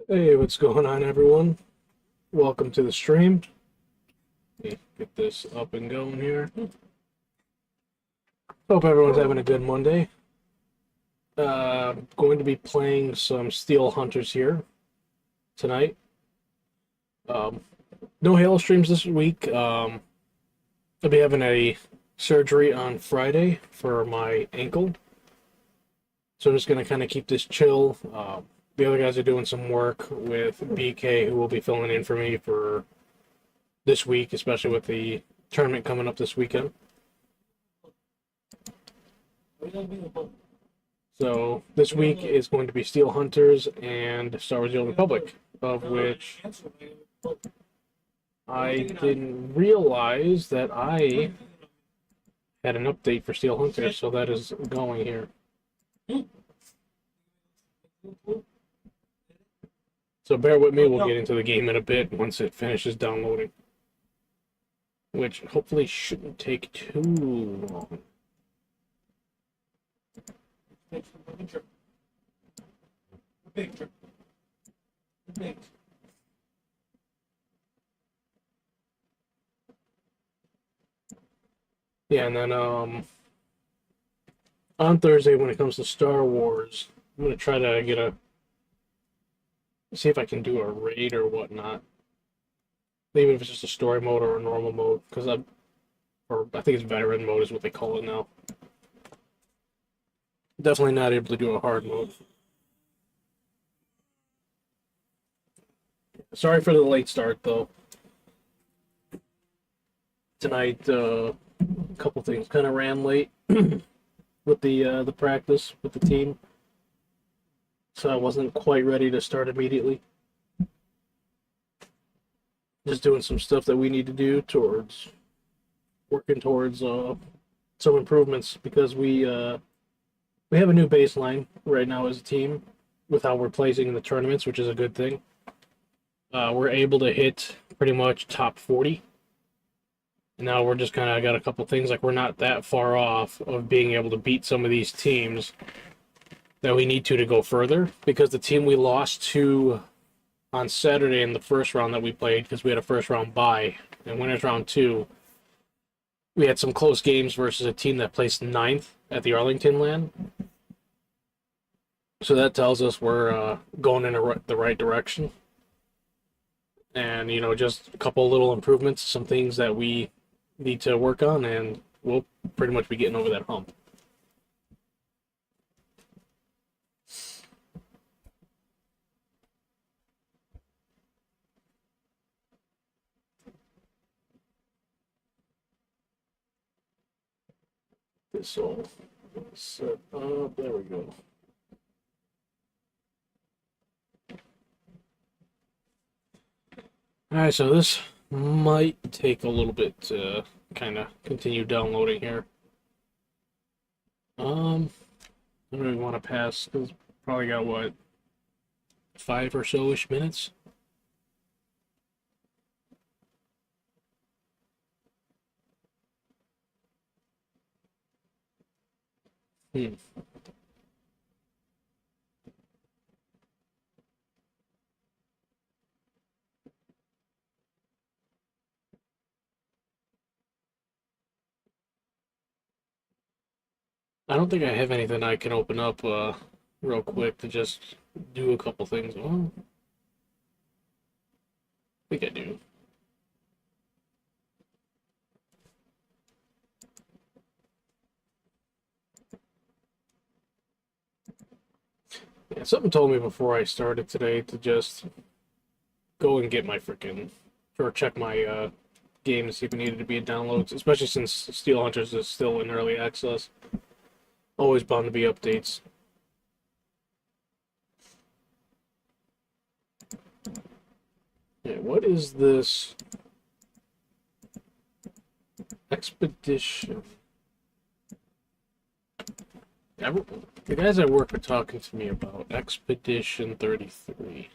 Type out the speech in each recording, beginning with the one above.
Hey, what's going on, everyone? Welcome to the stream. Let me get this up and going here. Hope everyone's having a good Monday. Going to be playing some Steel Hunters here tonight. Um, no Halo streams this week. I'll be having a surgery on Friday for my ankle, so I'm just gonna kind of keep this chill. The other guys are doing some work with BK, who will be filling in for me for this week, especially with the tournament coming up this weekend. So this week is going to be Steel Hunters and Star Wars: The Old Republic, of which I didn't realize that I had an update for Steel Hunters, so that is going here. So bear with me, we'll get into the game in a bit once it finishes downloading, which hopefully shouldn't take too long. Yeah, and then on Thursday when it comes to Star Wars, I'm gonna try to get a see if I can do a raid or whatnot, even if it's just a story mode or a normal mode, because I think it's veteran mode is what they call it now. Definitely not able to do a hard mode. Sorry for the late start though. Tonight, a couple things kind of ran late with the practice with the team, so I wasn't quite ready to start immediately. Just doing some stuff that we need to do towards working towards some improvements because we have a new baseline right now as a team with how we're placing in the tournaments, which is a good thing. We're able to hit pretty much top 40. Now we're just kind of got a couple things, like we're not that far off of being able to beat some of these teams that we need to go further, because the team we lost to on Saturday in the first round that we played, because we had a first round bye, and winners round two, we had some close games versus a team that placed ninth at the Arlington LAN. So that tells us we're going in the right direction. And, just a couple little improvements, some things that we need to work on, and we'll pretty much be getting over that hump. This all set up. There we go. Alright, so this might take a little bit to kind of continue downloading here. I don't really want to pass, because probably got, what, 5 or so-ish minutes? Hmm. I don't think I have anything I can open up real quick to just do a couple things. Well, I think I do. Yeah, something told me before I started today to just go and get my freaking, or check my game to see if it needed to be in downloads, especially since Steel Hunters is still in early access. Always bound to be updates. Yeah, what is this expedition? The guys I work are talking to me about Expedition 33.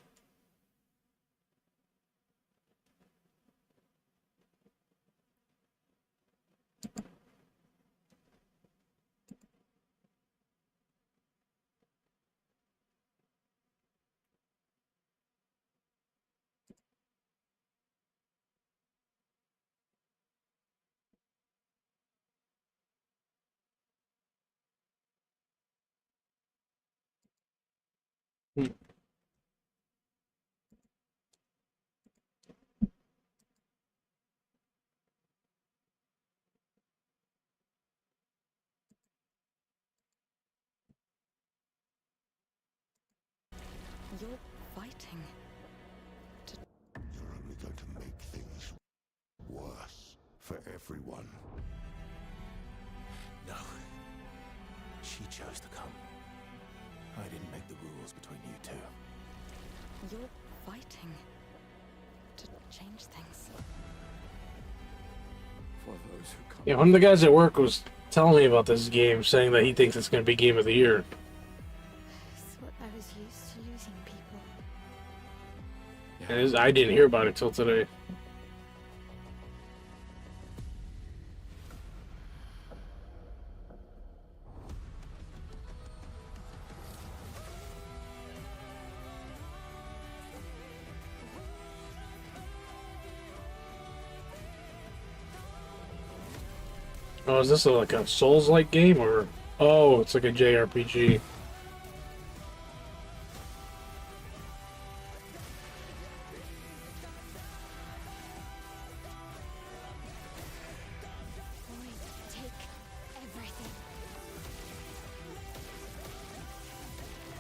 fighting to... You're only going to make things worse for everyone. No. She chose to come. I didn't make the rules between you two. You're fighting to change things. For those who come. Yeah, one of the guys at work was telling me about this game, saying that he thinks it's going to be Game of the Year. I thought I was used to losing people. And I didn't hear about it till today. Oh, is this like a Souls-like game, or... Oh, it's like a JRPG. Take everything.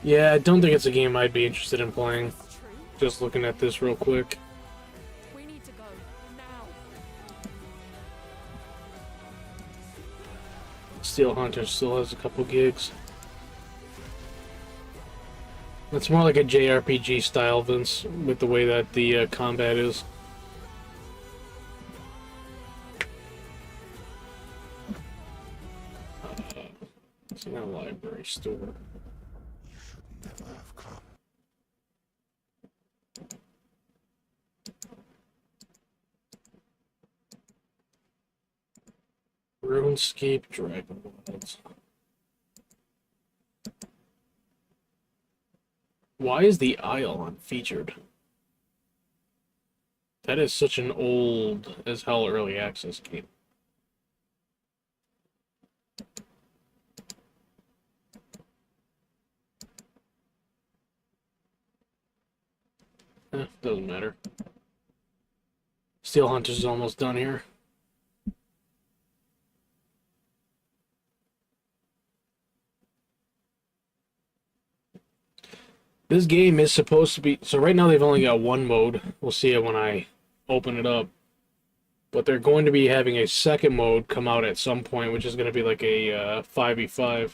Yeah, I don't think it's a game I'd be interested in playing. Just looking at this real quick. We need to go now. Steel Hunter still has a couple gigs. It's more like a JRPG style, Vince, with the way that the combat is. It's in a library store. You should never have come. RuneScape Dragon Worlds. Why is the Isle unfeatured? That is such an old as hell early access game. Doesn't matter. Steel Hunter's is almost done here. This game is supposed to be... So right now they've only got one mode. We'll see it when I open it up. But they're going to be having a second mode come out at some point, which is going to be like a 5v5.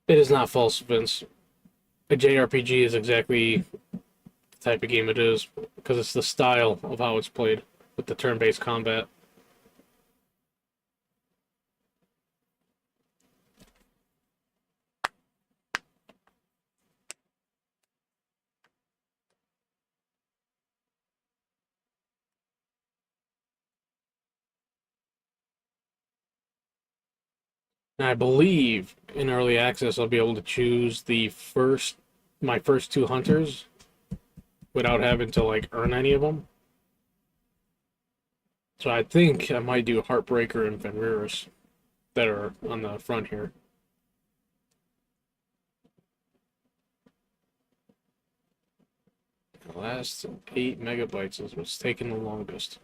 It is not false, Vince. A JRPG is exactly the type of game it is, because it's the style of how it's played, with the turn-based combat. And I believe in early access I'll be able to choose my first two hunters without having to like earn any of them. So I think I might do Heartbreaker and Fenrirus that are on the front here. The last 8 megabytes is what's taking the longest.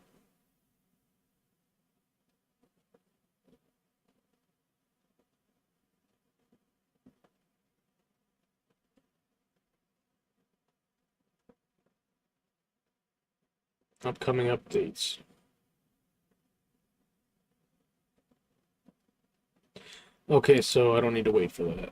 Upcoming updates. Okay, so I don't need to wait for that.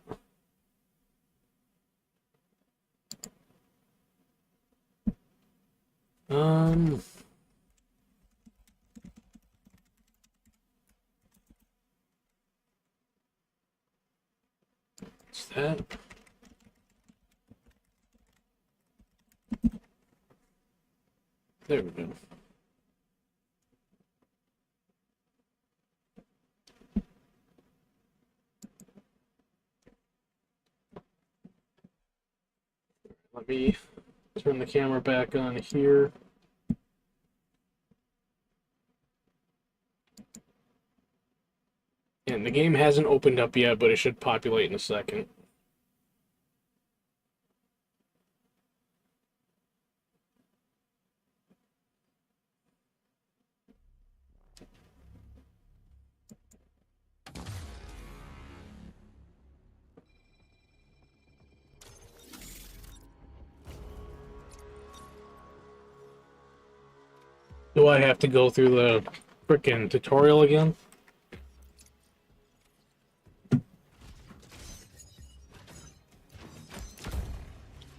What's that? There we go. Let me turn the camera back on here. And the game hasn't opened up yet, but it should populate in a second. Do I have to go through the frickin' tutorial again?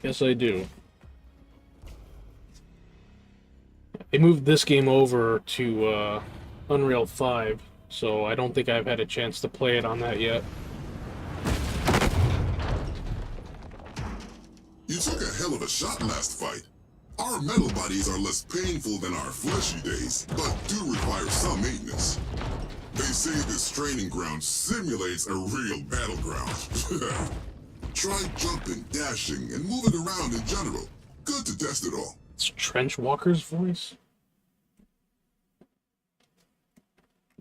Yes, I do. They moved this game over to Unreal 5, so I don't think I've had a chance to play it on that yet. You took a hell of a shot last fight. Our metal bodies are less painful than our fleshy days, but do require some maintenance. They say this training ground simulates a real battleground. Try jumping, dashing, and moving around in general. Good to test it all. It's Trench Walker's voice?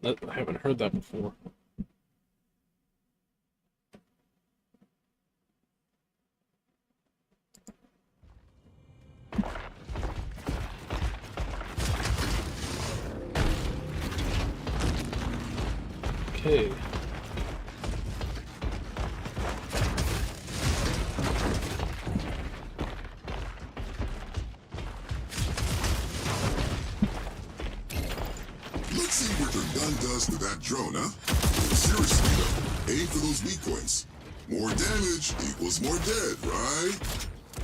I haven't heard that before. Okay. Let's see what your gun does to that drone, huh? Seriously though, aim for those weak points. More damage equals more dead, right?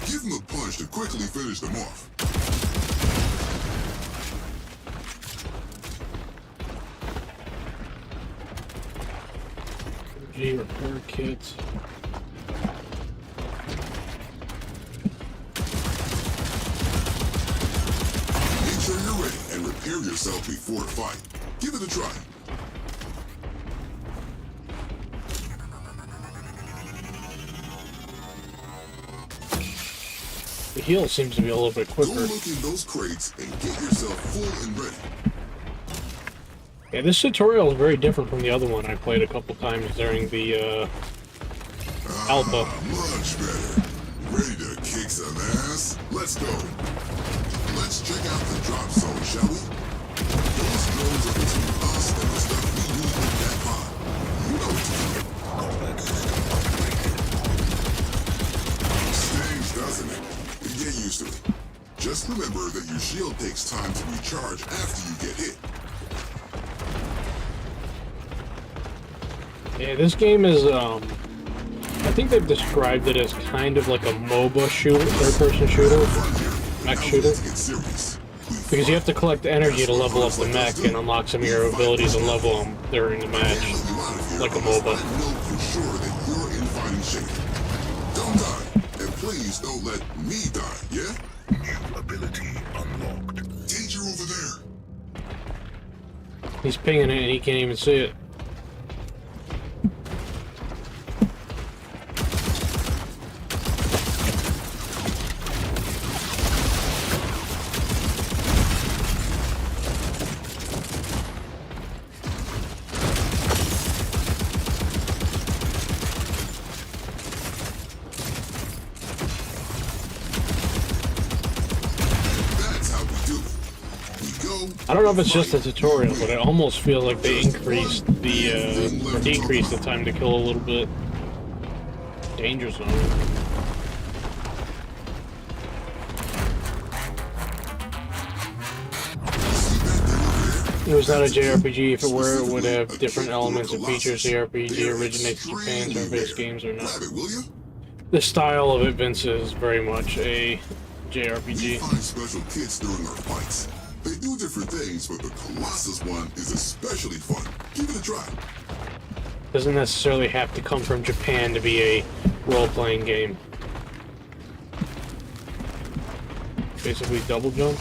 Give them a punch to quickly finish them off. G repair kit. Make sure you're ready and repair yourself before the fight. Give it a try. The heal seems to be a little bit Go quicker. look in those crates and get yourself full and ready. Yeah, this tutorial is very different from the other one I played a couple times during the alpha. Much better. Ready to kick some ass? Let's go. Let's check out the drop zone, shall we? Those drones are between us and the stuff we need in that pod. You know what to do. Stings, doesn't it? Get used to it. Just remember that your shield takes time to recharge after you get hit. Yeah, this game is, I think they've described it as kind of like a MOBA shooter, third-person shooter, mech shooter. Because you have to collect energy to level up the mech and unlock some of your abilities and level them during the match, like a MOBA. I know for sure that you're in fighting shape. Don't die, and please don't let me die, yeah? New ability unlocked. Danger over there. He's pinging it and he can't even see it. I don't know if it's just a tutorial, but it almost feels like they increased the, or decreased the time to kill a little bit. Danger zone. It was not a JRPG. If it were, it would have different elements and features. The RPG originates in Japan, turn-based games are not. The style of it, Vince, is very much a JRPG. Find special kits during our fights. They do different things, but the Colossus one is especially fun. Give it a try. Doesn't necessarily have to come from Japan to be a role-playing game. Basically double jump.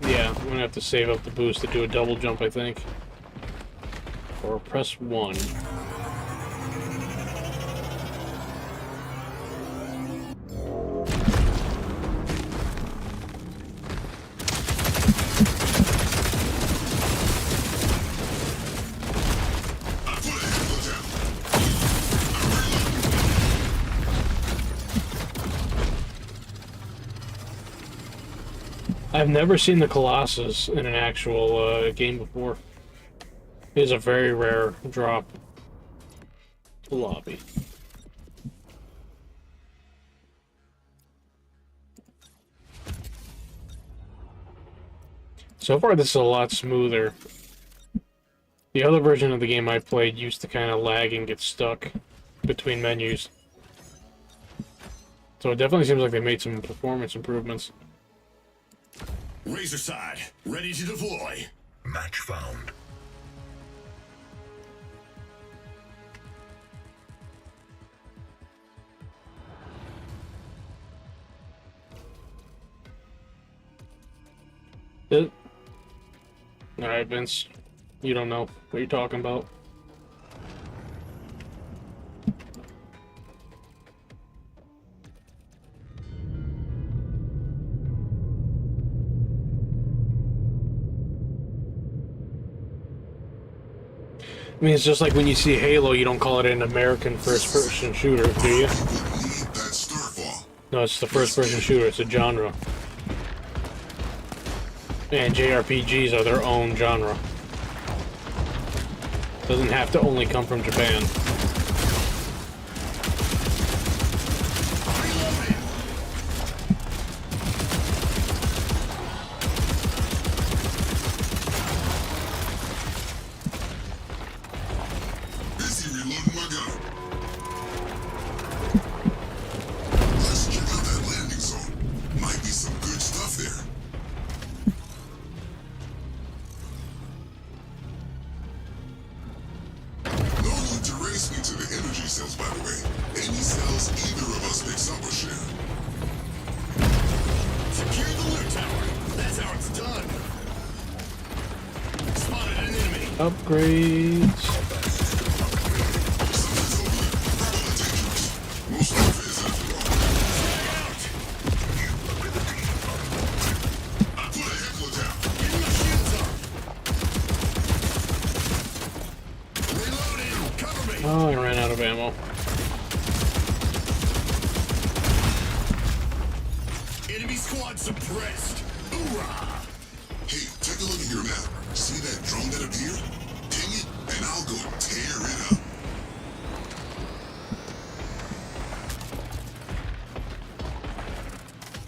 Yeah, I'm gonna have to save up the boost to do a double jump, I think. Or press 1. I've never seen the Colossus in an actual game before. It is a very rare drop. lobby. So far, this is a lot smoother. The other version of the game I played used to kind of lag and get stuck between menus. So it definitely seems like they made some performance improvements. Razor side, ready to deploy. Match found. Alright, Vince. You don't know what you're talking about. I mean, it's just like when you see Halo, you don't call it an American first-person shooter, do you? Need that starfall. No, it's the first-person shooter. It's a genre. And JRPGs are their own genre. Doesn't have to only come from Japan. Busy reloading my gun. Let's check out that landing zone. Might be some good stuff there. No need to race me to the energy cells, by the way. Any cells either of us picks up or share. Secure the loot tower. That's how it's done. Spotted an enemy. Upgrades. Something's over there. Probably dangerous. Most of it is after all. Out. I put a heckler down. Give me my shields up. Reloading. Cover me. Oh, I ran out of ammo. Enemy squad suppressed. Hoorah. Hey, take a look at your map. See that drone that appeared? Ping it, and I'll go tear it up.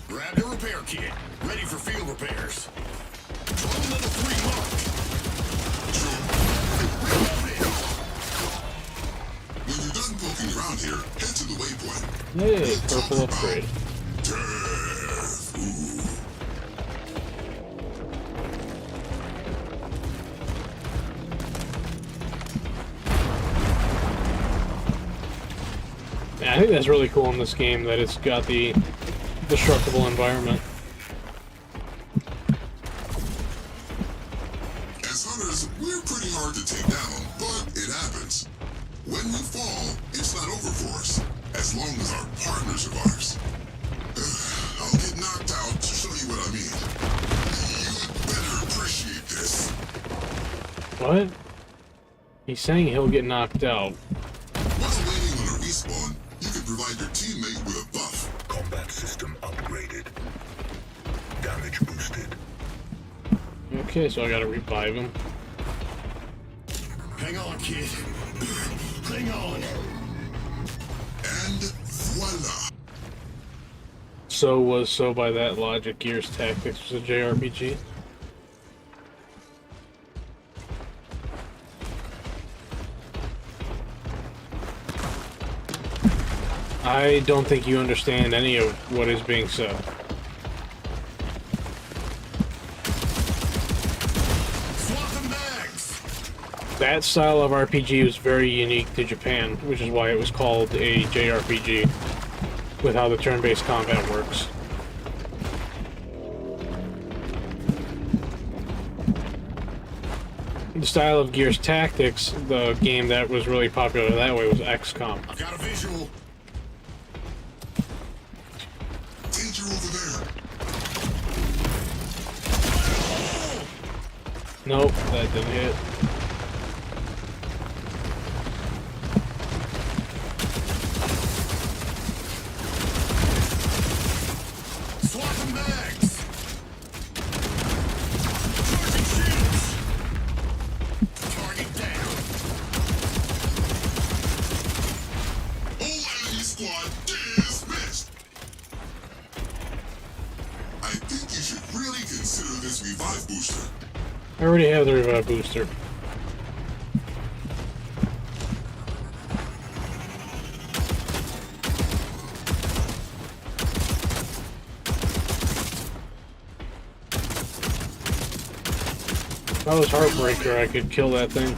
Grabbed a repair kit. Ready for field repairs. Drone level 3 marked. Reloading. When you're done poking around here, head to the waypoint. Hey, purple upgrade. Death. Ooh. Yeah, I think that's really cool in this game that it's got the destructible environment. As hunters, we're pretty hard to take down, but it happens. When we fall, it's not over for us, as long as our partner survives. I'll get knocked out to show you what I mean. You'd better appreciate this. What? He's saying he'll get knocked out. While waiting on a respawn, you can provide your teammate with a buff. Combat system upgraded. Damage boosted. Okay, so I gotta revive him. Hang on, kid. Hang on. And voila. So by that logic, Gears Tactics was a JRPG. I don't think you understand any of what is being said. Swapping bags. That style of RPG was very unique to Japan, which is why it was called a JRPG, with how the turn-based combat works. The style of Gears Tactics, the game that was really popular that way, was XCOM. I've got a visual. Danger over there. Nope, that didn't hit. Swapping bags. Charging shields. Target down. I already have the revive booster. If I was Heartbreaker, I could kill that thing.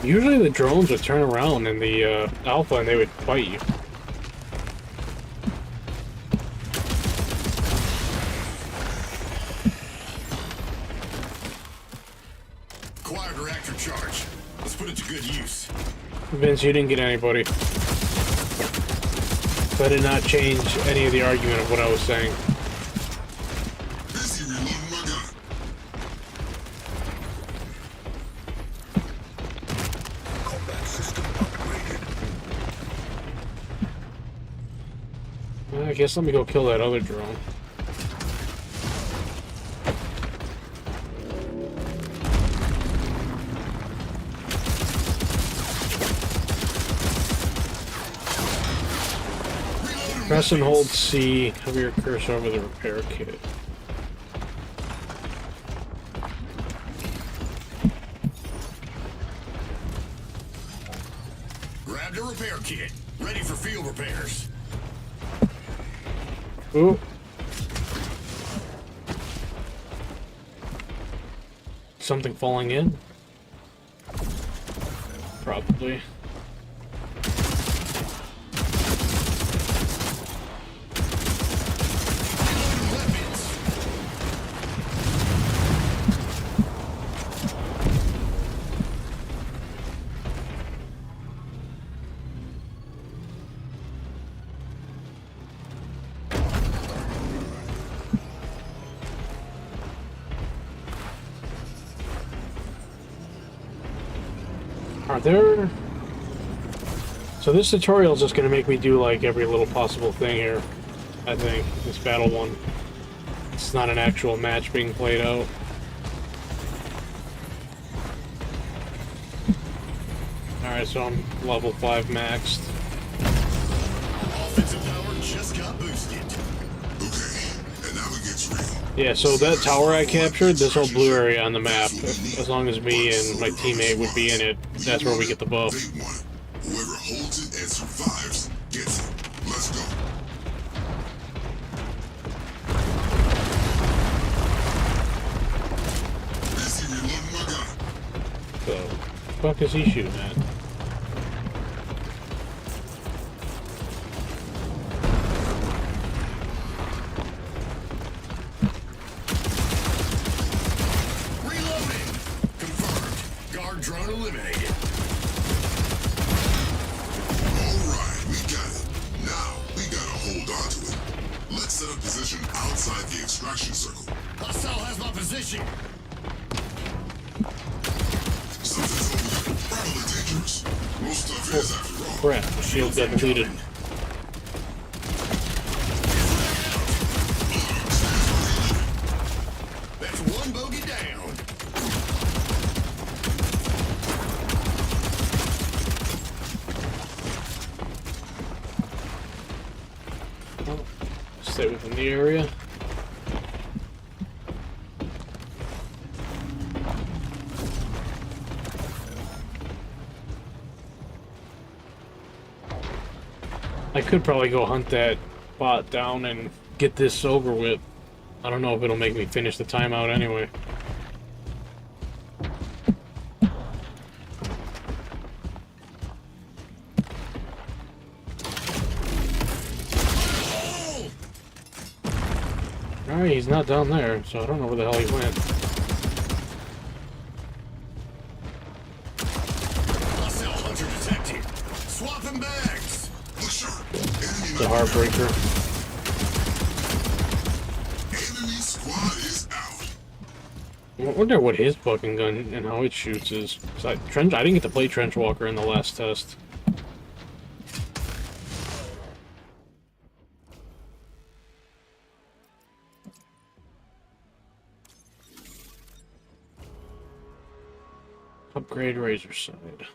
Usually the drones would turn around in the alpha and they would fight you. Acquired reactor charge. Let's put it to good use. Vince, you didn't get anybody. So I did not change any of the argument of what I was saying. Busy reloading my gun. Combat system upgraded. I guess let me go kill that other drone. Press and hold C, hover your cursor over the repair kit. Grabbed a repair kit. Ready for field repairs. Ooh. Something falling in? Probably. Are there... So this tutorial is just going to make me do like every little possible thing here, I think, this battle one. It's not an actual match being played out. Alright, so I'm level 5 maxed. Offensive power just got boosted. Okay, and now it gets real. Yeah, so that tower I captured, this whole blue area on the map, as long as me and my teammate would be in it, that's where we get the buff. They want it. Whoever holds it and survives gets it. Let's go. Busy reloading my gun. So, fuck is he shooting at? Reloading. Confirmed. Guard drone eliminated. Alright, we got it. Now, we gotta hold on to it. Let's set up position outside the extraction circle. Hostile has my position. Something's over there. Probably dangerous. Most stuff is after all. Crap, the shield got deleted. That's one bogey down. Stay within the area. I could probably go hunt that bot down and get this over with. I don't know if it'll make me finish the timeout anyway. Alright, he's not down there, so I don't know where the hell he went. Hostile hunter detected. Swapping bags. Look sharp. It's a heartbreaker. Enemy squad is out. I wonder what his fucking gun and how it shoots is. 'Cause I didn't get to play Trench Walker in the last test. Upgrade razor side.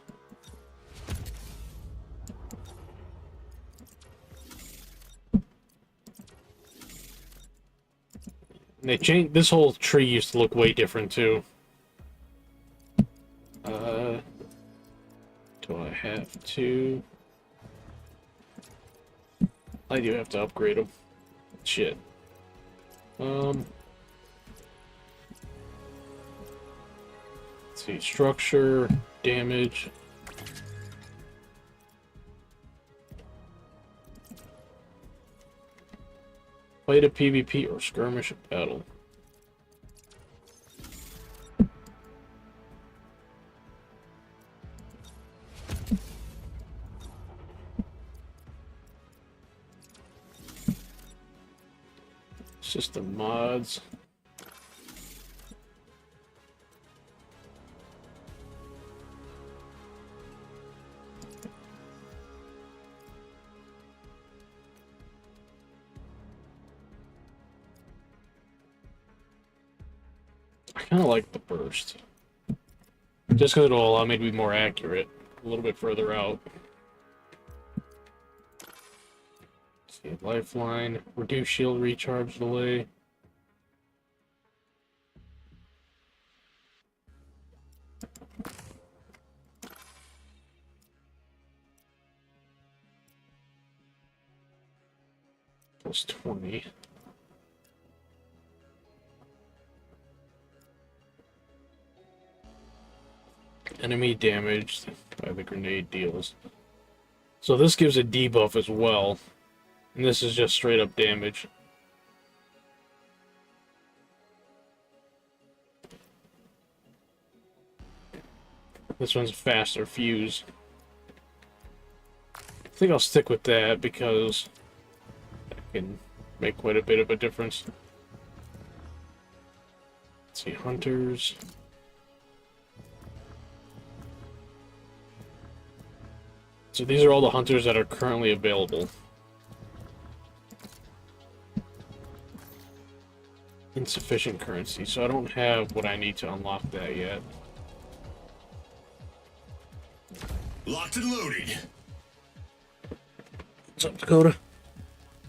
And they changed. This whole tree used to look way different too. Do I have to? I do have to upgrade them. Shit. Let's see. Structure, damage. Fight a PvP or skirmish battle. System mods. I kind of like the burst. Just because it'll allow me to be more accurate a little bit further out. See, lifeline, reduce shield recharge delay. Plus 20. Enemy damaged by the grenade deals. So this gives a debuff as well. And this is just straight up damage. This one's a faster fuse. I think I'll stick with that because that can make quite a bit of a difference. Let's see, hunters. So these are all the hunters that are currently available. Insufficient currency, so I don't have what I need to unlock that yet. Locked and loaded. What's up, Dakota?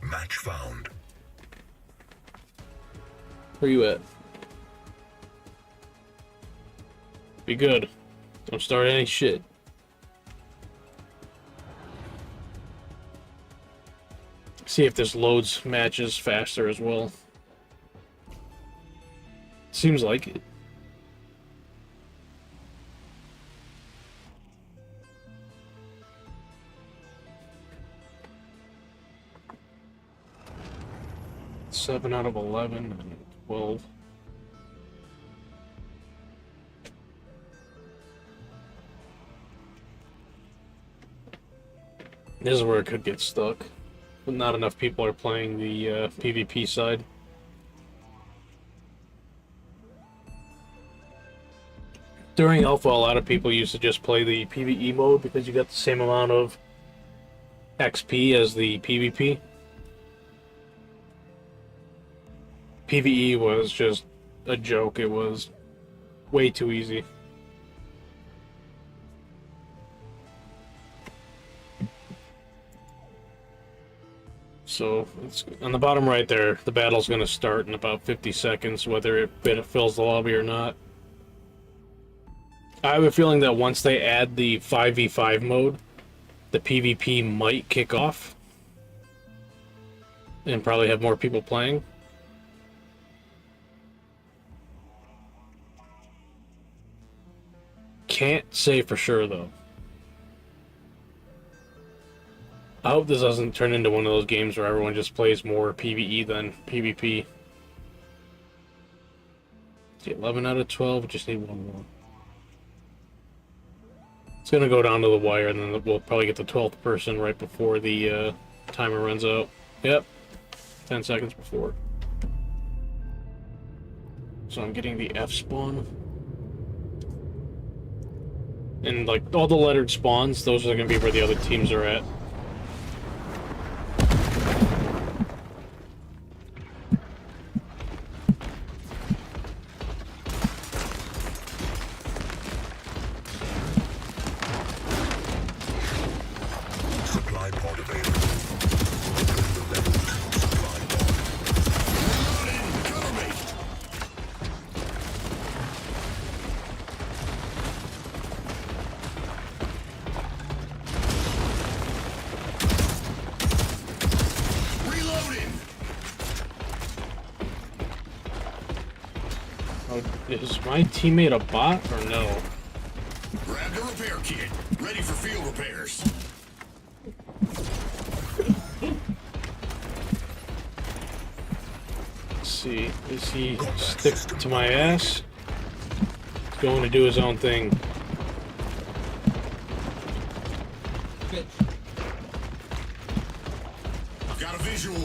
Match found. Where you at? Be good. Don't start any shit. See if this loads matches faster as well. Seems like it. Seven out of 11 and 12. This is where it could get stuck. But not enough people are playing the PvP side. During Alpha, a lot of people used to just play the PvE mode because you got the same amount of XP as the PvP. PvE was just a joke. It was way too easy. So, it's on the bottom right there, the battle's going to start in about 50 seconds, whether it fills the lobby or not. I have a feeling that once they add the 5v5 mode, the PvP might kick off. And probably have more people playing. Can't say for sure, though. I hope this doesn't turn into one of those games where everyone just plays more PvE than PvP. See, 11 out of 12, just need one more. It's gonna go down to the wire, and then we'll probably get the 12th person right before the timer runs out. Yep, 10 seconds before. So I'm getting the F spawn. And like all the lettered spawns, those are gonna be where the other teams are at. Supply pod available. Open the level 2 supply pod. Reloading! Cover me! Oh, is my teammate a bot or no? Grab the repair kit. Ready for field repairs. Let's see. Is he stick to my ass? He's going to do his own thing. I've got a visual.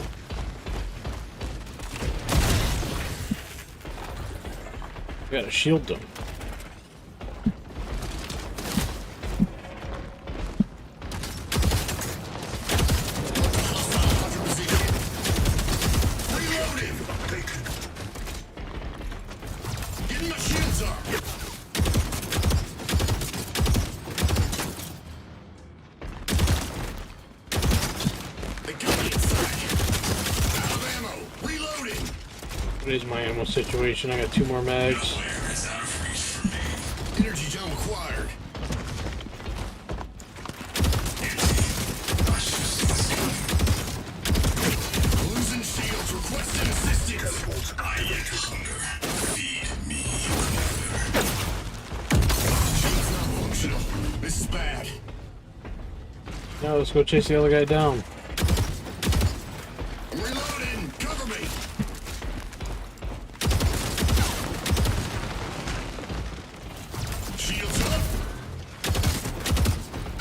We gotta shield them. Reloading. Getting my shields up. They got me inside. Out of ammo. Reloading. What is my ammo situation? I got 2 more mags. Energy gem acquired. Losing shields. Requesting assistance. I eat hunger. Feed me shields not functional. This is bad. Now let's go chase the other guy down. Reloading. Cover me. Shields up.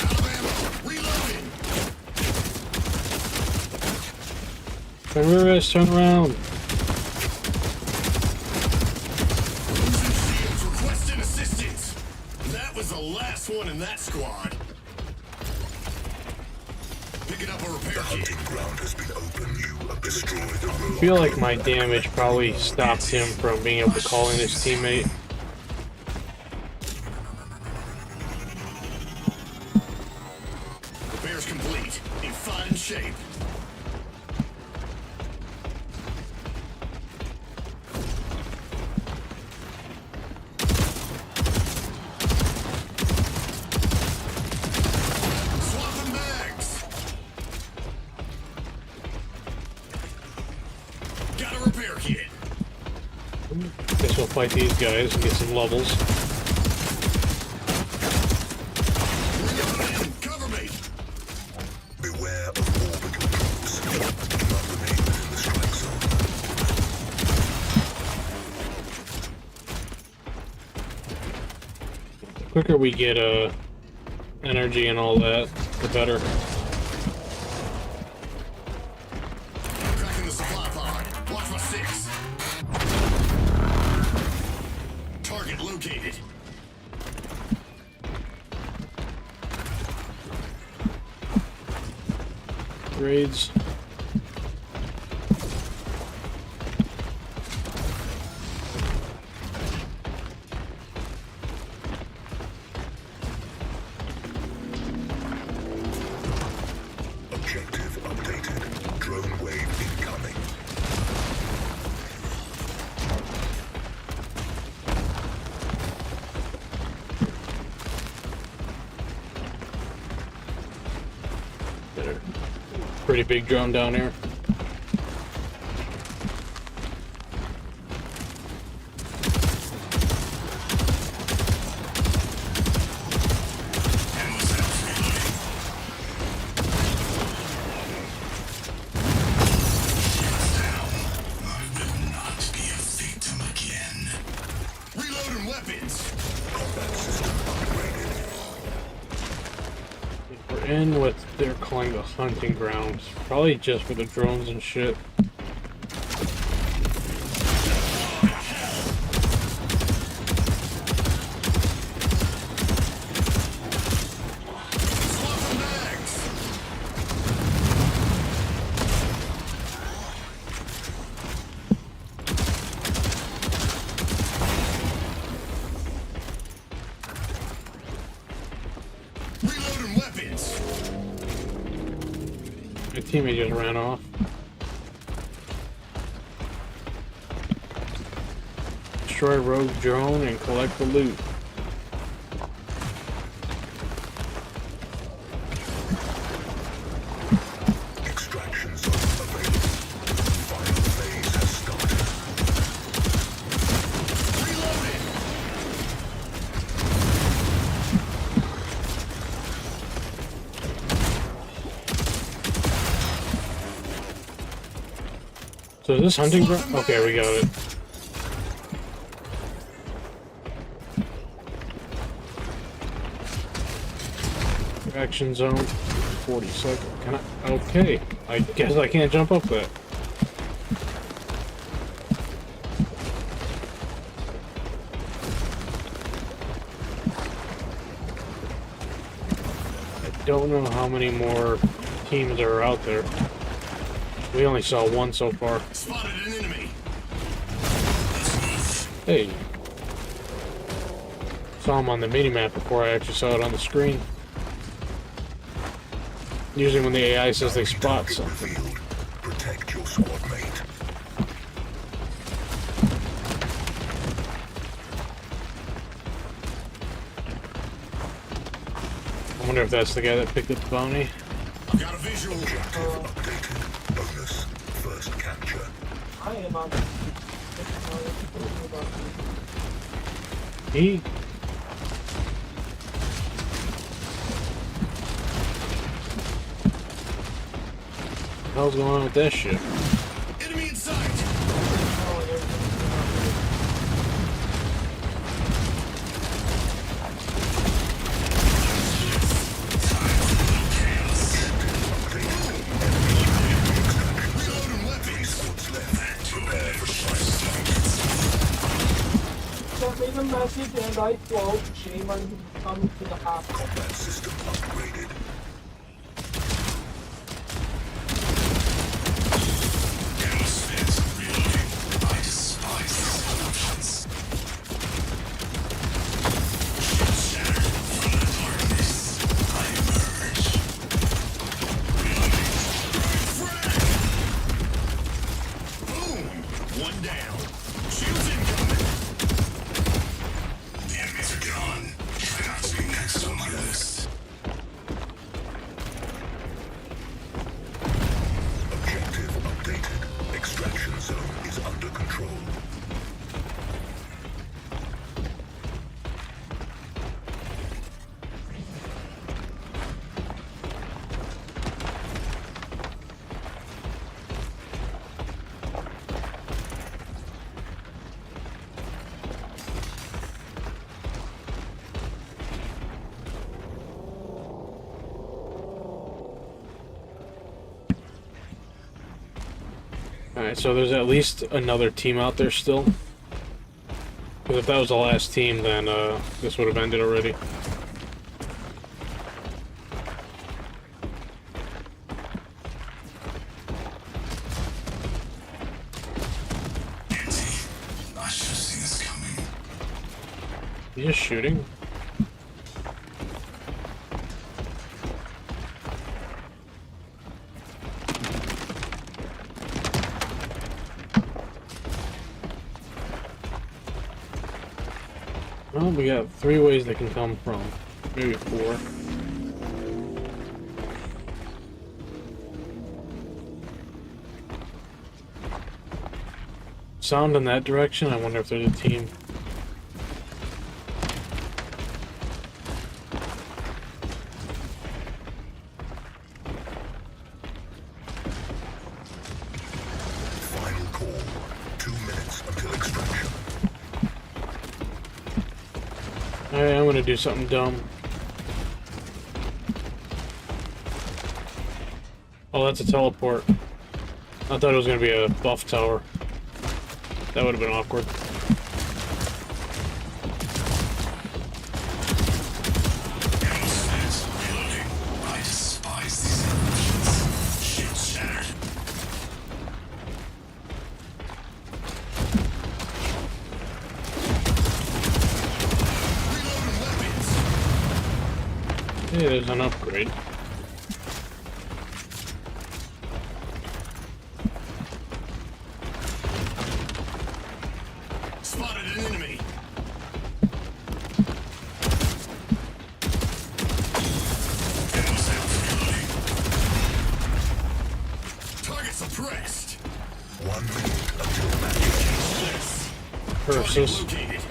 Out of ammo. Reloading. Turn around. Losing shields. Requesting assistance. That was the last one in that squad. Picking up a repair kit. Hunting ground has been opened. You have destroyed the I road. feel like my damage probably stopped him from being able to call in his teammate. Repairs complete. In fine shape. Swapping bags. Got a repair kit. Guess we'll fight these guys and get some levels. Reloading. Cover me. Beware of orbital drops. Do not remain within the strike zone. The quicker we get energy and all that, the better. Cracking the supply pod. Watch my 6. Target located. Raids. Objective updated. Drone wave incoming. Better. Pretty big drone down here. Reloading weapons. Combat system upgraded. We're in what they're calling the hunting grounds. Probably just for the drones and shit. Swapping bags. Reloading weapons. My teammate just ran off. Destroy rogue drone and collect the loot. Extraction zone available. Final phase has started. So is this hunting ground? Okay, we got it. Action zone, 40 seconds. Can I? Okay. I guess I can't jump up that. I don't know how many more teams are out there. We only saw one so far. Spotted an enemy. Hey. Saw him on the minimap before I actually saw it on the screen. Usually when the AI says they spot Target something. revealed. Protect your squad mate. I wonder if that's the guy that picked up the bounty. I've got a visual. Objective updated. Bonus. First capture. He... What the hell's going on with that shit? Enemy in sight. Reloading weapons. Squads left. Prepare for the fight. Sent me the message and I quote, shame on you coming to the hospital. Combat system upgraded. One down. Shields incoming. The enemies are gone. Try not to be next on my list. Objective updated. Extraction zone is under control. Alright, so there's at least another team out there still. Because if that was the last team, then this would have ended already. I should have seen this coming. You just shooting? Well, we got 3 ways they can come from. Maybe 4. Sound in that direction? I wonder if there's a team. Final call. 2 minutes until extraction. Alright, I'm gonna do something dumb. Oh, that's a teleport. I thought it was gonna be a buff tower. That would have been awkward. Reloading. I despise these illusions. Shield shattered. Reloading weapons. Hey, there's an upgrade. Spotted an enemy. Ammo sounds reloading. Target suppressed. 1 minute until match. Target Versus. located.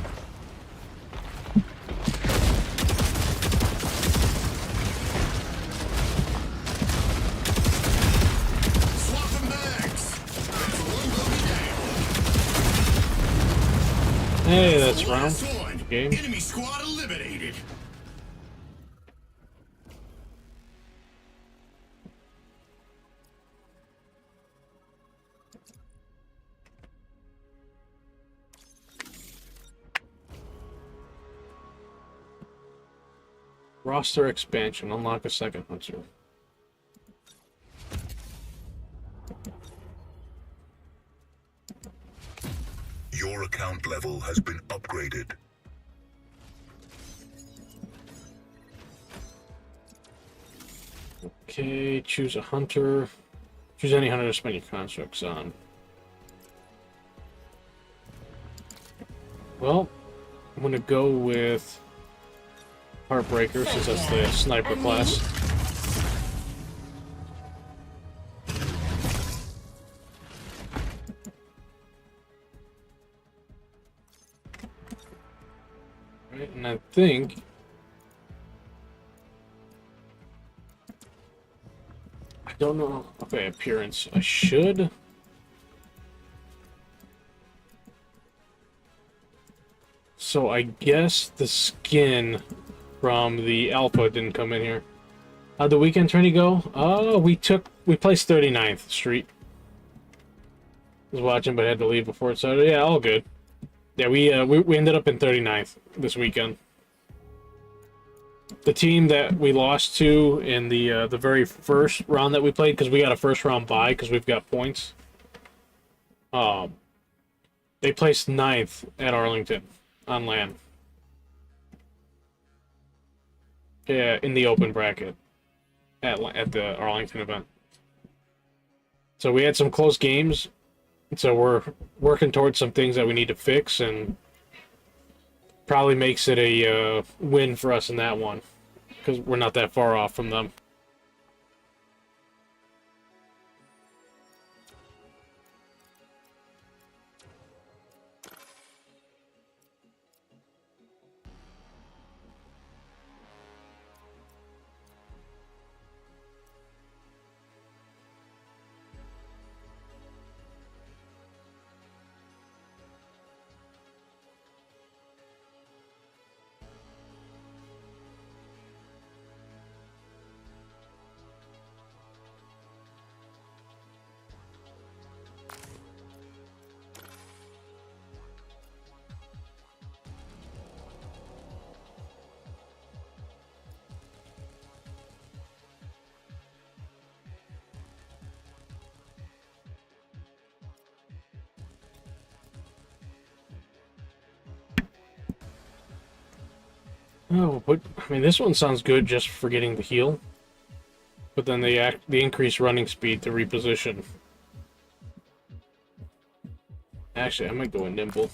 Swapping bags. That's a low Hey, that's the round. last one. Game. Enemy squad eliminated. Roster expansion. Unlock a second hunter. Your account level has been upgraded. Okay, choose a hunter. Choose any hunter to spend your constructs on. Well, I'm gonna go with Heartbreaker since that's the sniper class. Right, and I think I don't know. Okay, appearance. I should. So I guess the skin from the alpha didn't come in here. How'd the weekend tourney go? We placed 39th Street. Was watching, but had to leave before it started. Yeah, all good. Yeah, we ended up in 39th this weekend. The team that we lost to in the very first round that we played, because we got a first round bye because we've got points. They placed 9th at Arlington on land. Yeah, in the open bracket at the Arlington event. So we had some close games. So we're working towards some things that we need to fix, and probably makes it a win for us in that one, because we're not that far off from them. Oh, but I mean, this one sounds good just for getting the heal, but then the increased running speed to reposition. Actually, I might go with nimble.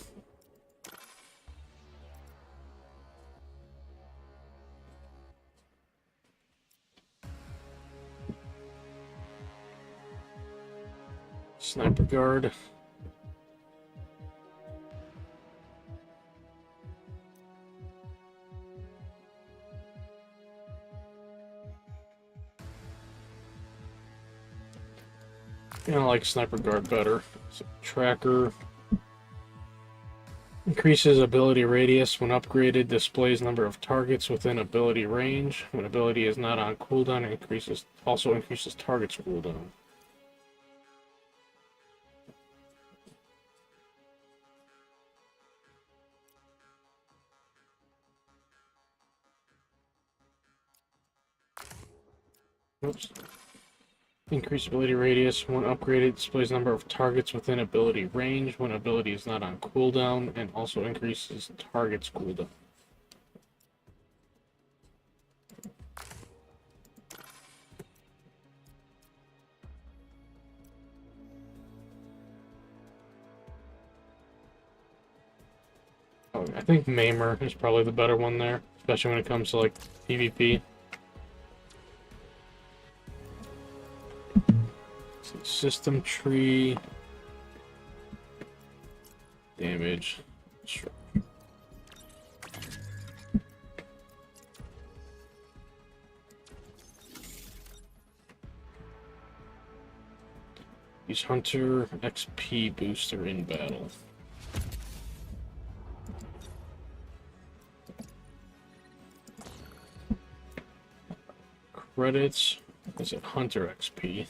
Sniper guard. I like sniper guard better. So, tracker. Increases ability radius when upgraded. Displays number of targets within ability range. When ability is not on cooldown, it also increases target's cooldown. Oops. Increased ability radius when upgraded. Displays number of targets within ability range when ability is not on cooldown, and also increases target's cooldown. Oh, I think Maimer is probably the better one there, especially when it comes to like PvP. System tree, damage, use hunter XP booster in battle. Credits. Is it Hunter XP?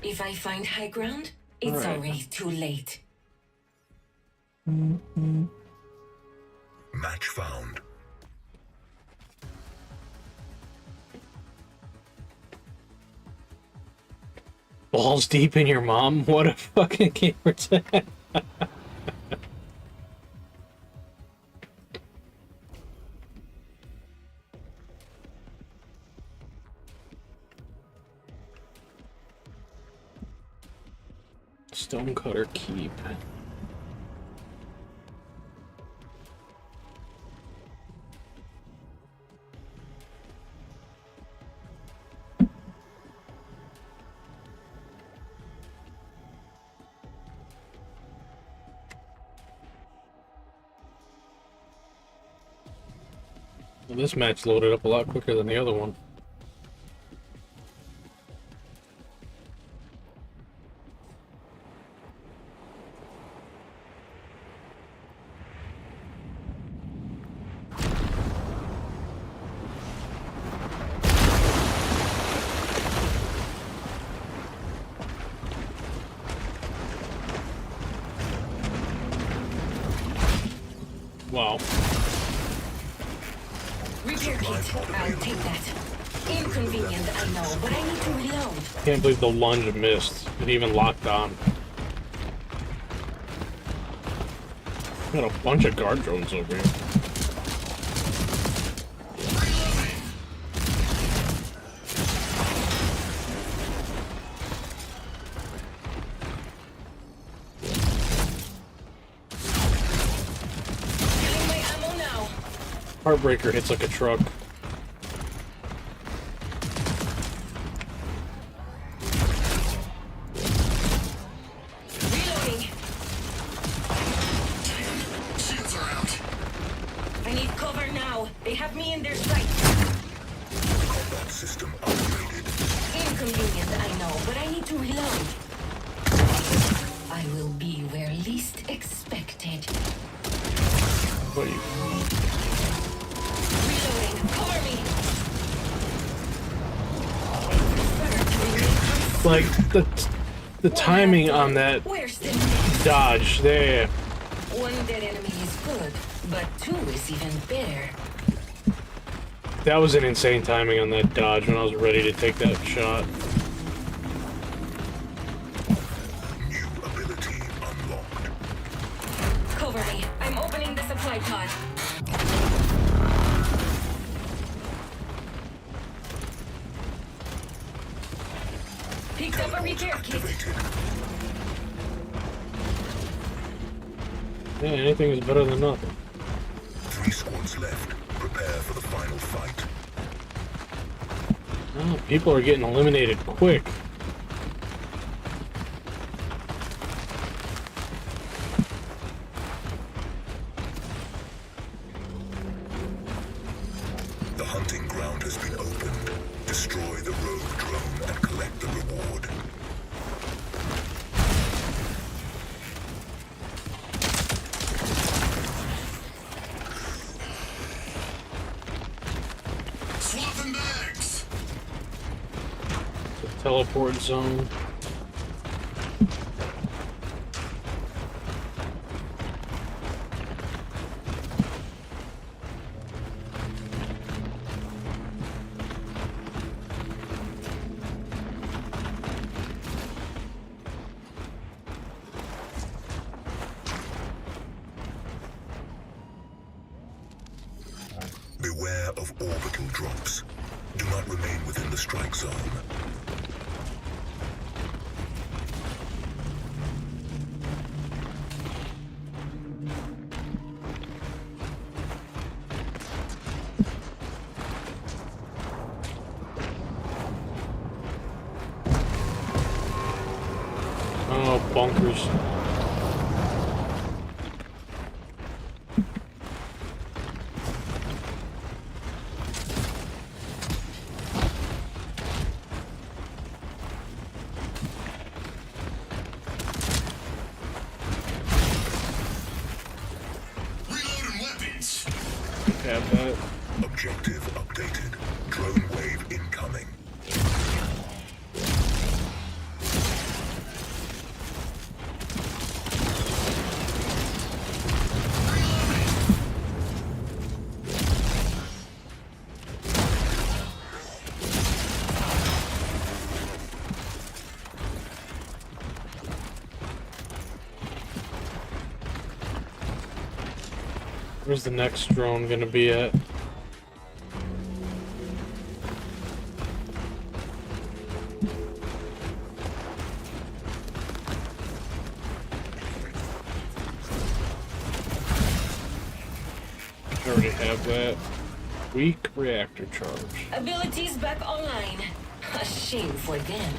If I find high ground, it's Alright. already too late. Match found. Balls deep in your mom? What a fucking gamer tag. Stonecutter Keep. Well, this match loaded up a lot quicker than the other one. Wow. Repair kit. I'll take that. Inconvenient, I know, but I need to reload. Can't believe the lunge missed. It even locked on. Got a bunch of guard drones over here. Getting my ammo now. Heartbreaker hits like a truck. Reloading. Shields are out. I need cover now. They have me in their sights. Combat system upgraded. Inconvenient, I know, but I need to reload. I will be where least expected. What are you? Reloading. Cover me. I prefer to remain Like the timing on that Where's the next? dodge there. One dead enemy is good, but two is even better. That was an insane timing on that dodge when I was ready to take that shot. New ability unlocked. Cover me. I'm opening the supply pod. Picked up a repair kit. Activated. Yeah, anything is better than nothing. 3 squads left. Prepare for the final fight. Oh, people are getting eliminated quick. The hunting ground has been opened. Destroy the rogue drone and collect the reward. Swapping bags. The teleport zone. Beware of orbital drops. Do not remain within the strike zone. Oh, bunkers. Have that. Objective updated. Drone wave incoming. Where's the next drone gonna be at? I already have that. Weak reactor charge. Abilities back online. A shame for them.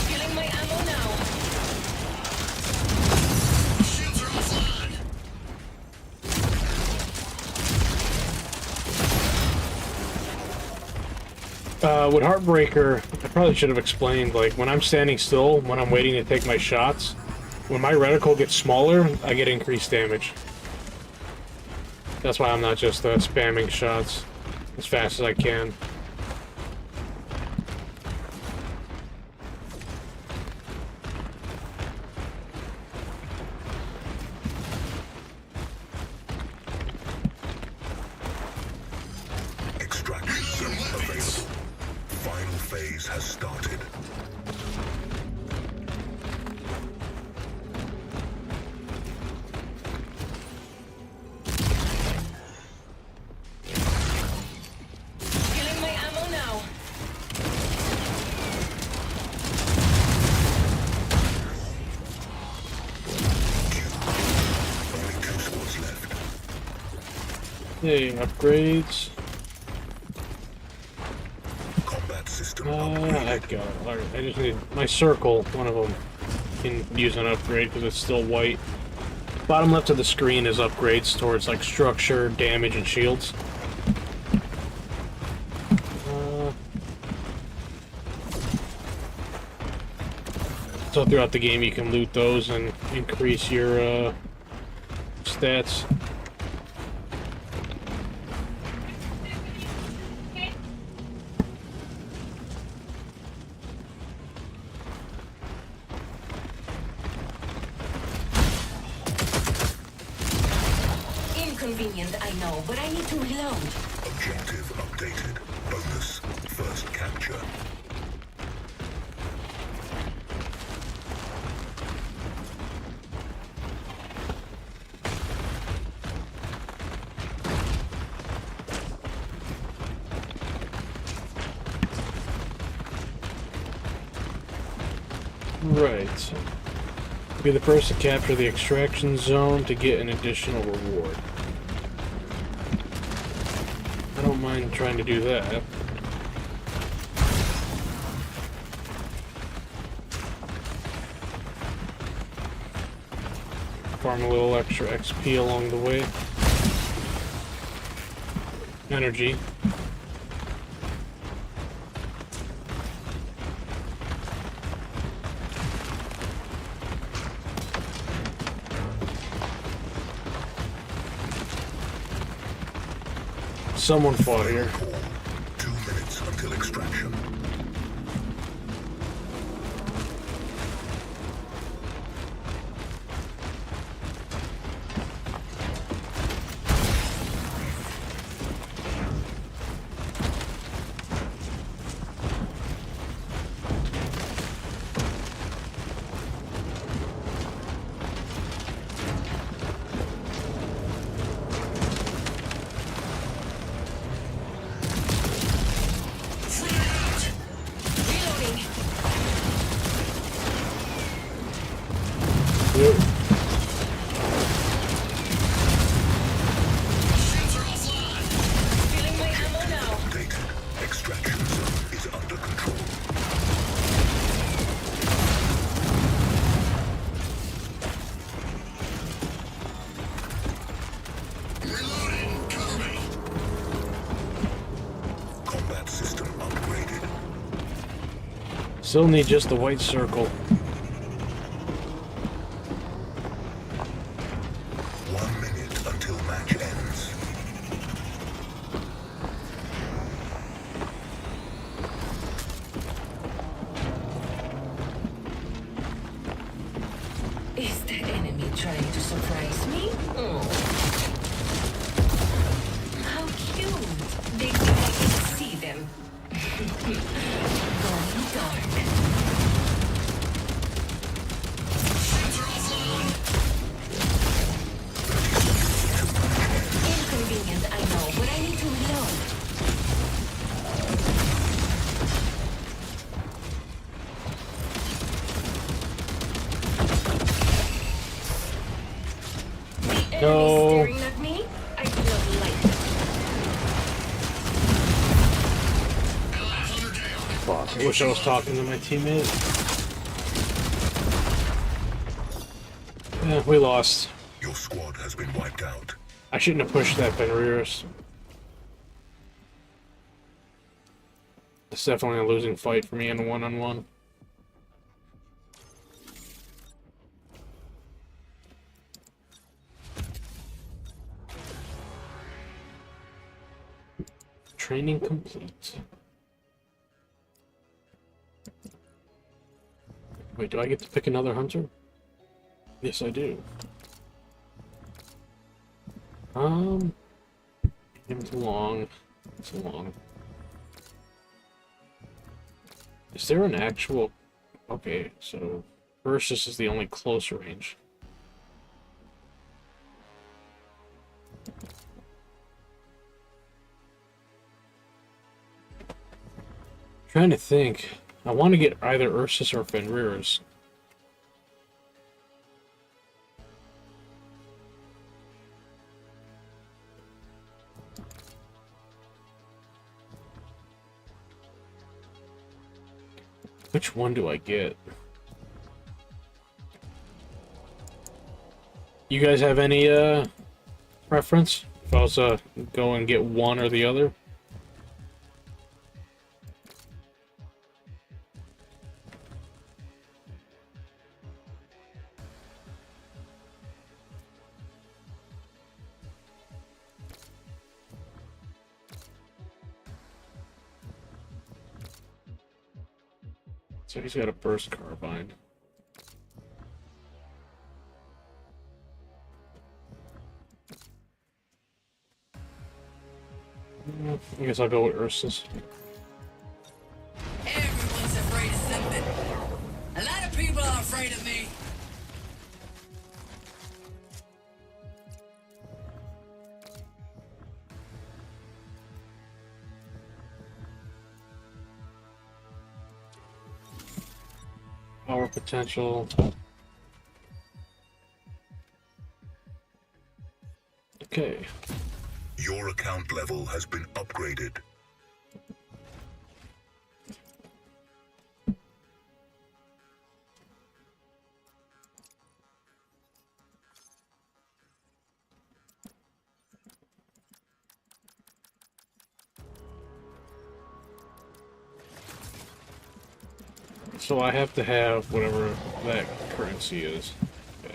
Feeling my ammo now. Shields are offline. With Heartbreaker, I probably should have explained, like, when I'm standing still, when I'm waiting to take my shots, when my reticle gets smaller, I get increased damage. That's why I'm not just spamming shots as fast as I can. Extraction zone available. Final phase has started. Feeling my ammo now. Only 2 squads left. Hey, upgrades. Combat system I upgraded. got it. Alright, I just need my circle, one of them. Can use an upgrade because it's still white. Bottom left of the screen is upgrades towards like structure, damage, and shields. So throughout the game you can loot those and increase your stats. Inconvenient, I know, but I need to reload. Objective updated. Bonus. First capture. Right. Be the first to capture the extraction zone to get an additional reward. I don't mind trying to do that. Farm a little extra XP along the way. Energy. Someone fought here. Call. 2 minutes until extraction. Reloading. Yep. Shields are offline. Feeling my ammo now. Updated. Extraction zone is under control. Reloading. Cover me. Combat system upgraded. Still need just the white circle. Is the enemy trying to surprise me? Oh. How cute! They think I can see them. Going dark. Inconvenient, I know, but I need to reload. The No. enemy staring at me? I do not like it. Fuck, I wish I was talking to my teammate. Yeah, we lost. Your squad has been wiped out. I shouldn't have pushed that Fenrir's. It's definitely a losing fight for me in a one-on-one. Training complete. Wait, do I get to pick another hunter? Yes, I do. It's long. It's long. Is there an actual... Okay, so... Ursus is the only close range. Trying to think. I want to get either Ursus or Fenrir's. Which one do I get? You guys have any preference? If I was to go and get one or the other? So he's got a burst carbine. I guess I'll go with Ursus. Everyone's afraid of something. A lot of people are afraid of me. Power potential. Okay. Your account level has been upgraded. So I have to have whatever that currency is. Okay.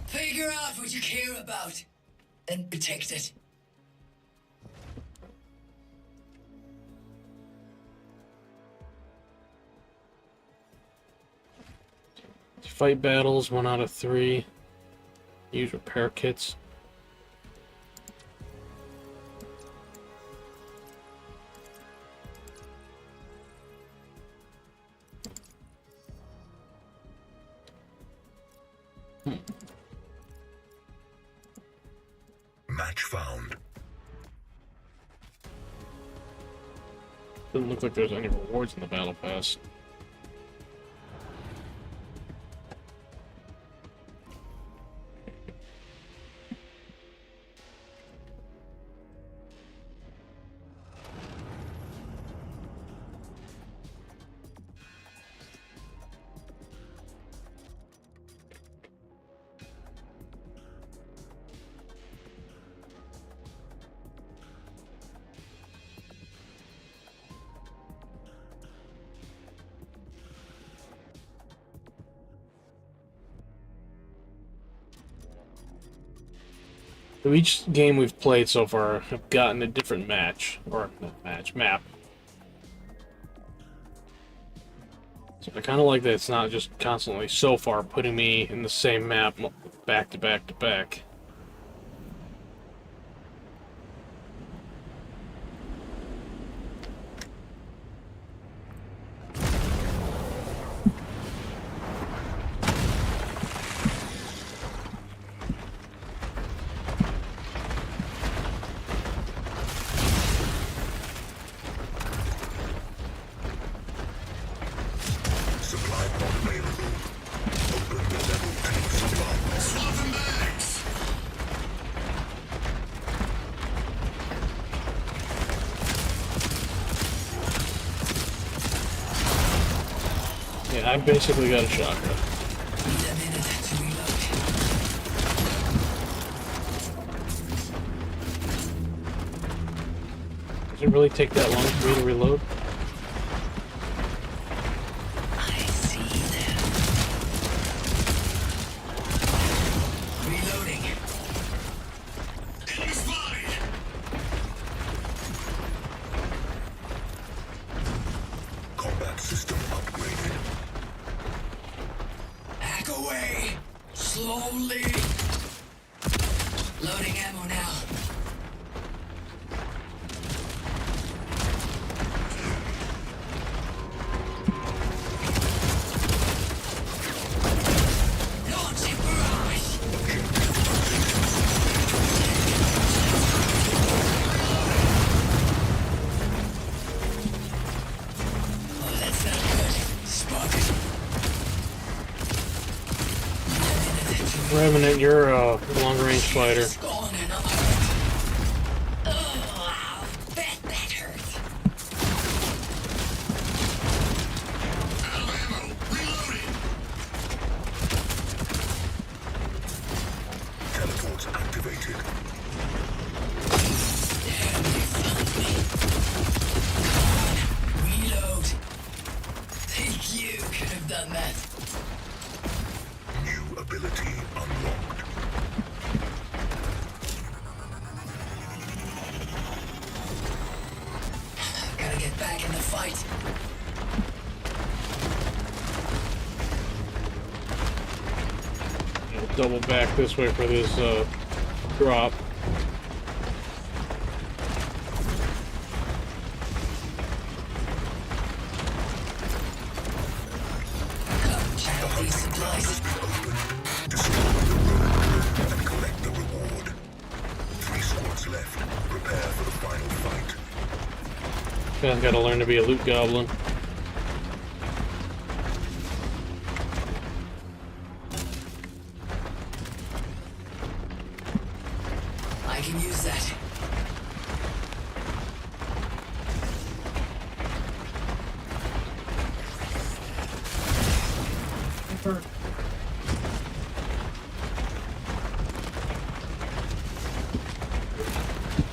Figure out what you care about and protect it. Fight battles, 1 out of 3. Use repair kits. Match found. Doesn't look like there's any rewards in the battle pass. So each game we've played so far have gotten a different match, or not match, map. So I kind of like that it's not just constantly so far putting me in the same map back to back to back. Supply pod available. Open the level 2 supply pod. Swapping bags! Yeah, I basically got a shotgun. Need a minute to reload. Does it really take that long for me to reload? I see them. Reloading. Enemy spotted! Combat system upgraded. Back away. Slowly. Loading ammo now. Launching barrage. Oh, that's not good. Spotted. Revenant, you're a long-range fighter. Gone and up. Oh, wow. That hurt. Out of ammo! Reloading! Teleports activated. Damn, they found me. Come on, reload. Think you could have done that. New ability unlocked. Gotta get back in the fight. Double back this way for this drop. Come check these supplies. Destroy the road and collect the reward. 3 squads left. Prepare for the final fight. Guy's got to learn to be a loot goblin. I can use that. Hurt.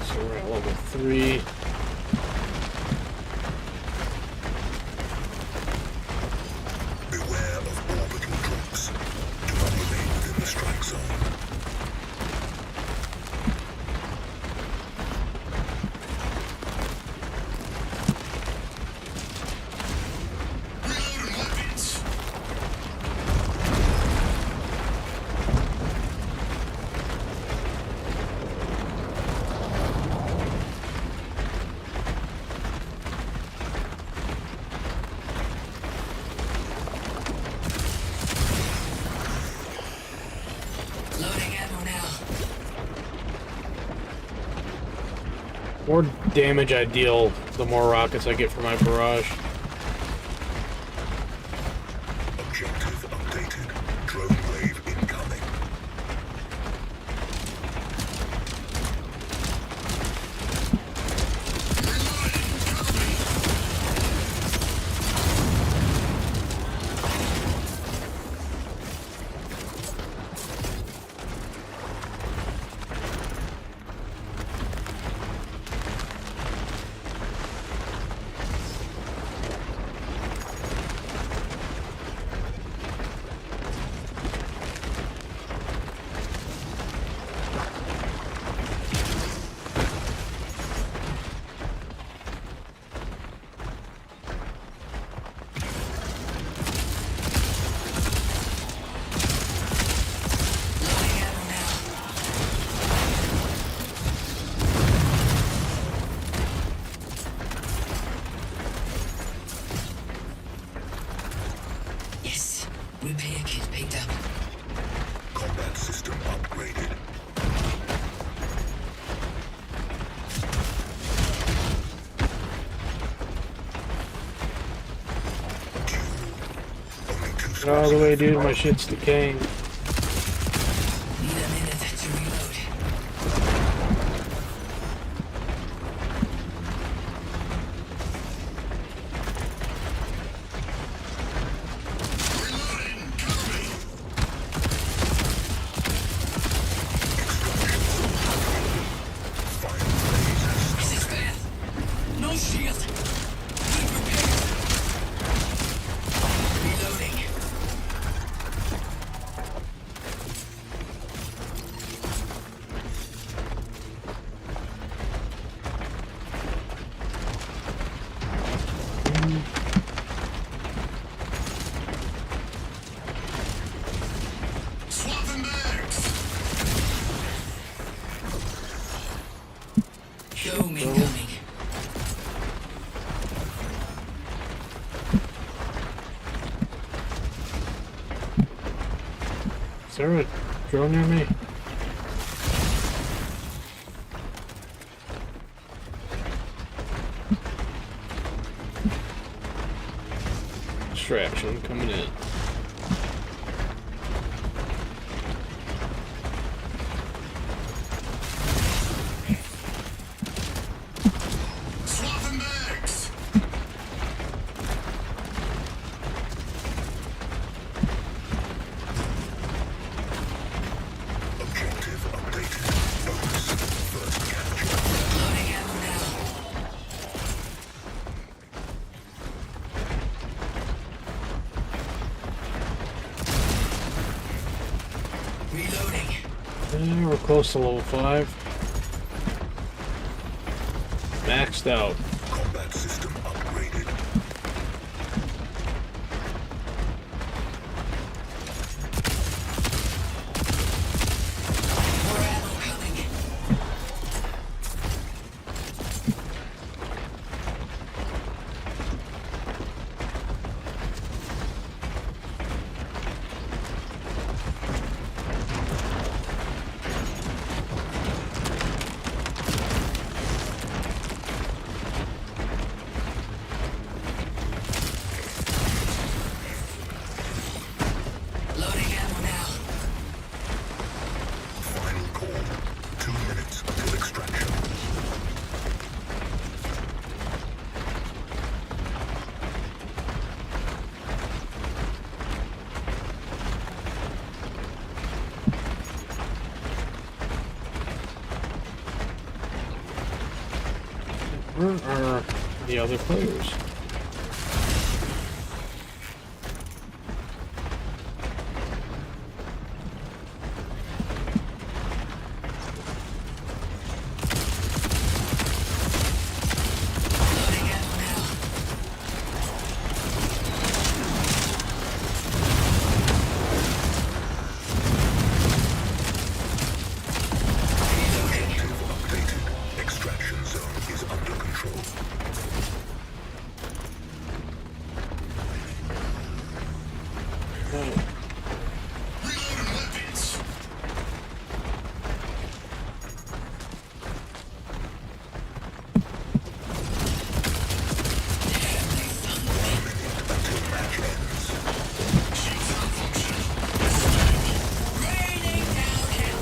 So we're at level 3. Beware of orbital drops. Do not remain within the strike zone. Reloading weapons! Loading ammo now. More damage I deal, the more rockets I get from my barrage. Objective updated. Drone wave incoming. Repair kit picked up. Combat system upgraded. Only two Get out of the way, squads dude. left. My shit's decaying. Need a minute to reload. Reloading! Cover me! Final phase has This is bad. No shield. Need repairs. Reloading. Swapping bags! Dome incoming. Is there a drone near me? Distraction coming in. Swapping bags! objective updated. Focus. First capture. Loading ammo now. Reloading. We're close to level 5. Maxed out. Combat system upgraded. More ammo coming. Loading ammo now. Final call. 2 minutes until extraction. Where are the other players? Loading ammo now. Objective updated. Extraction zone is under control. Oh, Reloading weapons! Until match ends. Shields malfunctioning. Raining down hell.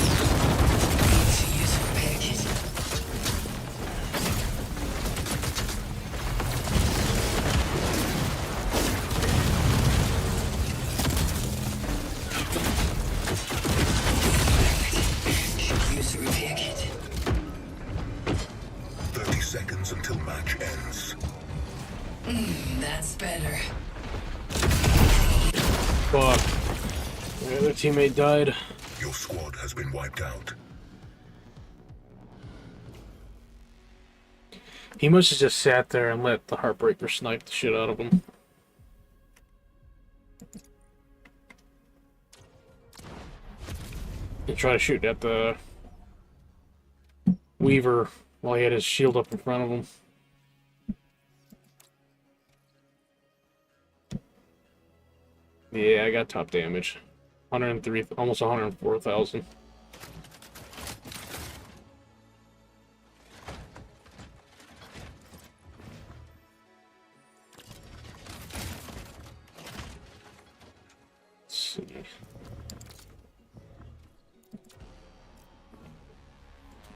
Need to use a repair kit. Use a repair kit. 30 seconds until match ends. That's better. fuck. My other teammate died. Your squad has been wiped out. He must have just sat there and let the Heartbreaker snipe the shit out of him. He tried to shoot at the Weaver while he had his shield up in front of him. Yeah, I got top damage. 103, almost 104,000. Let's see.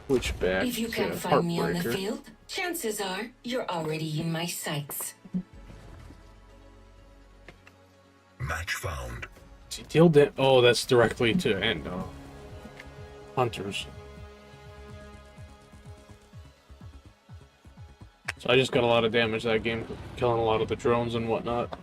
Switch back If you to can't find me on the Heartbreaker. field, chances are you're already in my sights. Match found. Deal oh, that's directly to end hunters. So I just got a lot of damage that game, killing a lot of the drones and whatnot.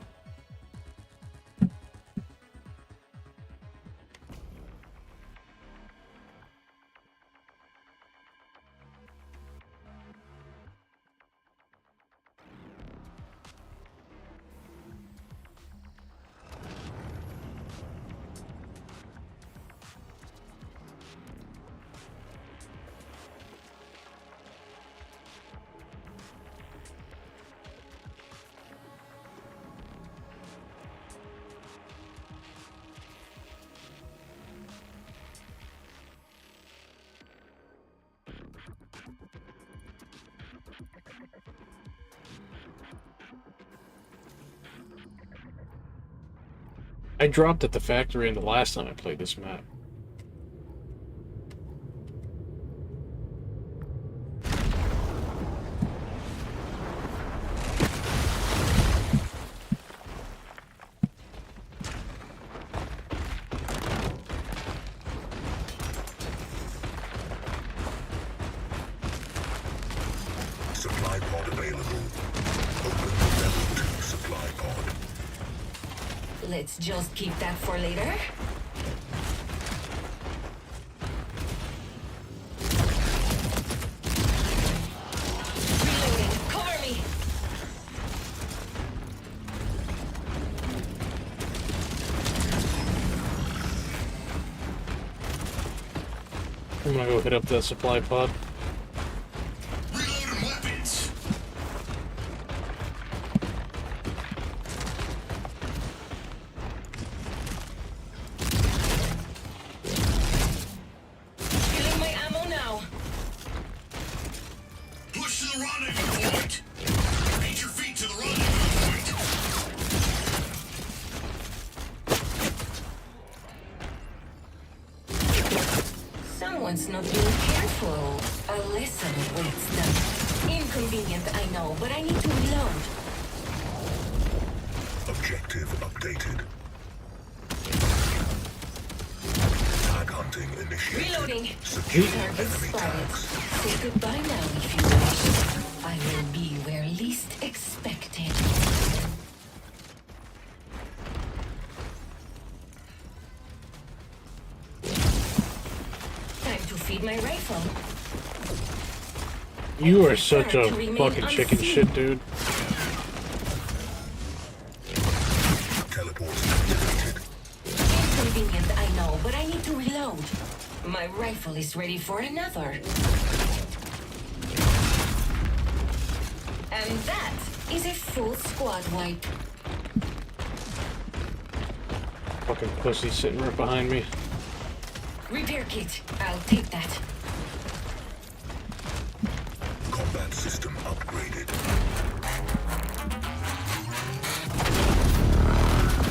I dropped at the factory in the last time I played this map. Supply pod available. Open the level 2 supply pod. Let's just keep that for later. Reloading. Cover me. I'm gonna go hit up that supply pod. Reloading weapons. Filling my ammo now. Push to the rendezvous point. Beat your feet to the rendezvous point. Someone's not being careful. A lesson waits them. Inconvenient, I know, but I need to reload. Objective updated. Tag hunting initiated. Reloading. Secure Target enemy spotted. tags. Say goodbye now if you wish. I will be where least expected. Time to feed my rifle. You are such a fucking chicken shit, dude. Teleports activated. Inconvenient, I know, but I need to reload. My rifle is ready for another. And that is a full squad wipe. Fucking pussy sitting right behind me. Repair kit. I'll take that. Combat system upgraded.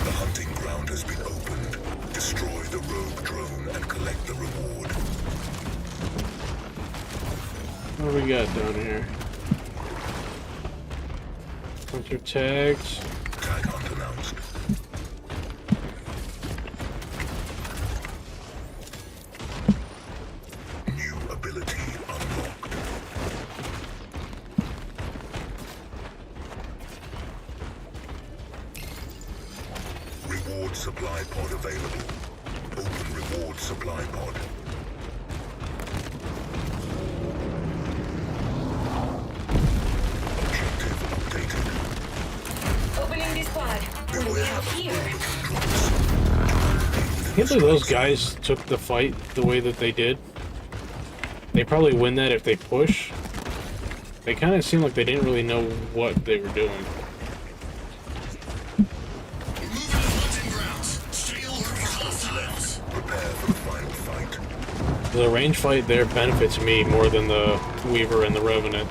The hunting ground has been opened. Destroy the rogue drone and collect the reward. What do we got down here? Hunter tags. Tag hunt announced. New ability unlocked. Reward supply pod available. Open reward supply pod. Objective updated. Opening this pod. What do we have here? I can't believe those guys took the fight the way that they did. They probably win that if they push. They kind of seemed like they didn't really know what they were doing. We're moving to the hunting ground. The range fight there benefits me more than the Weaver and the Revenant.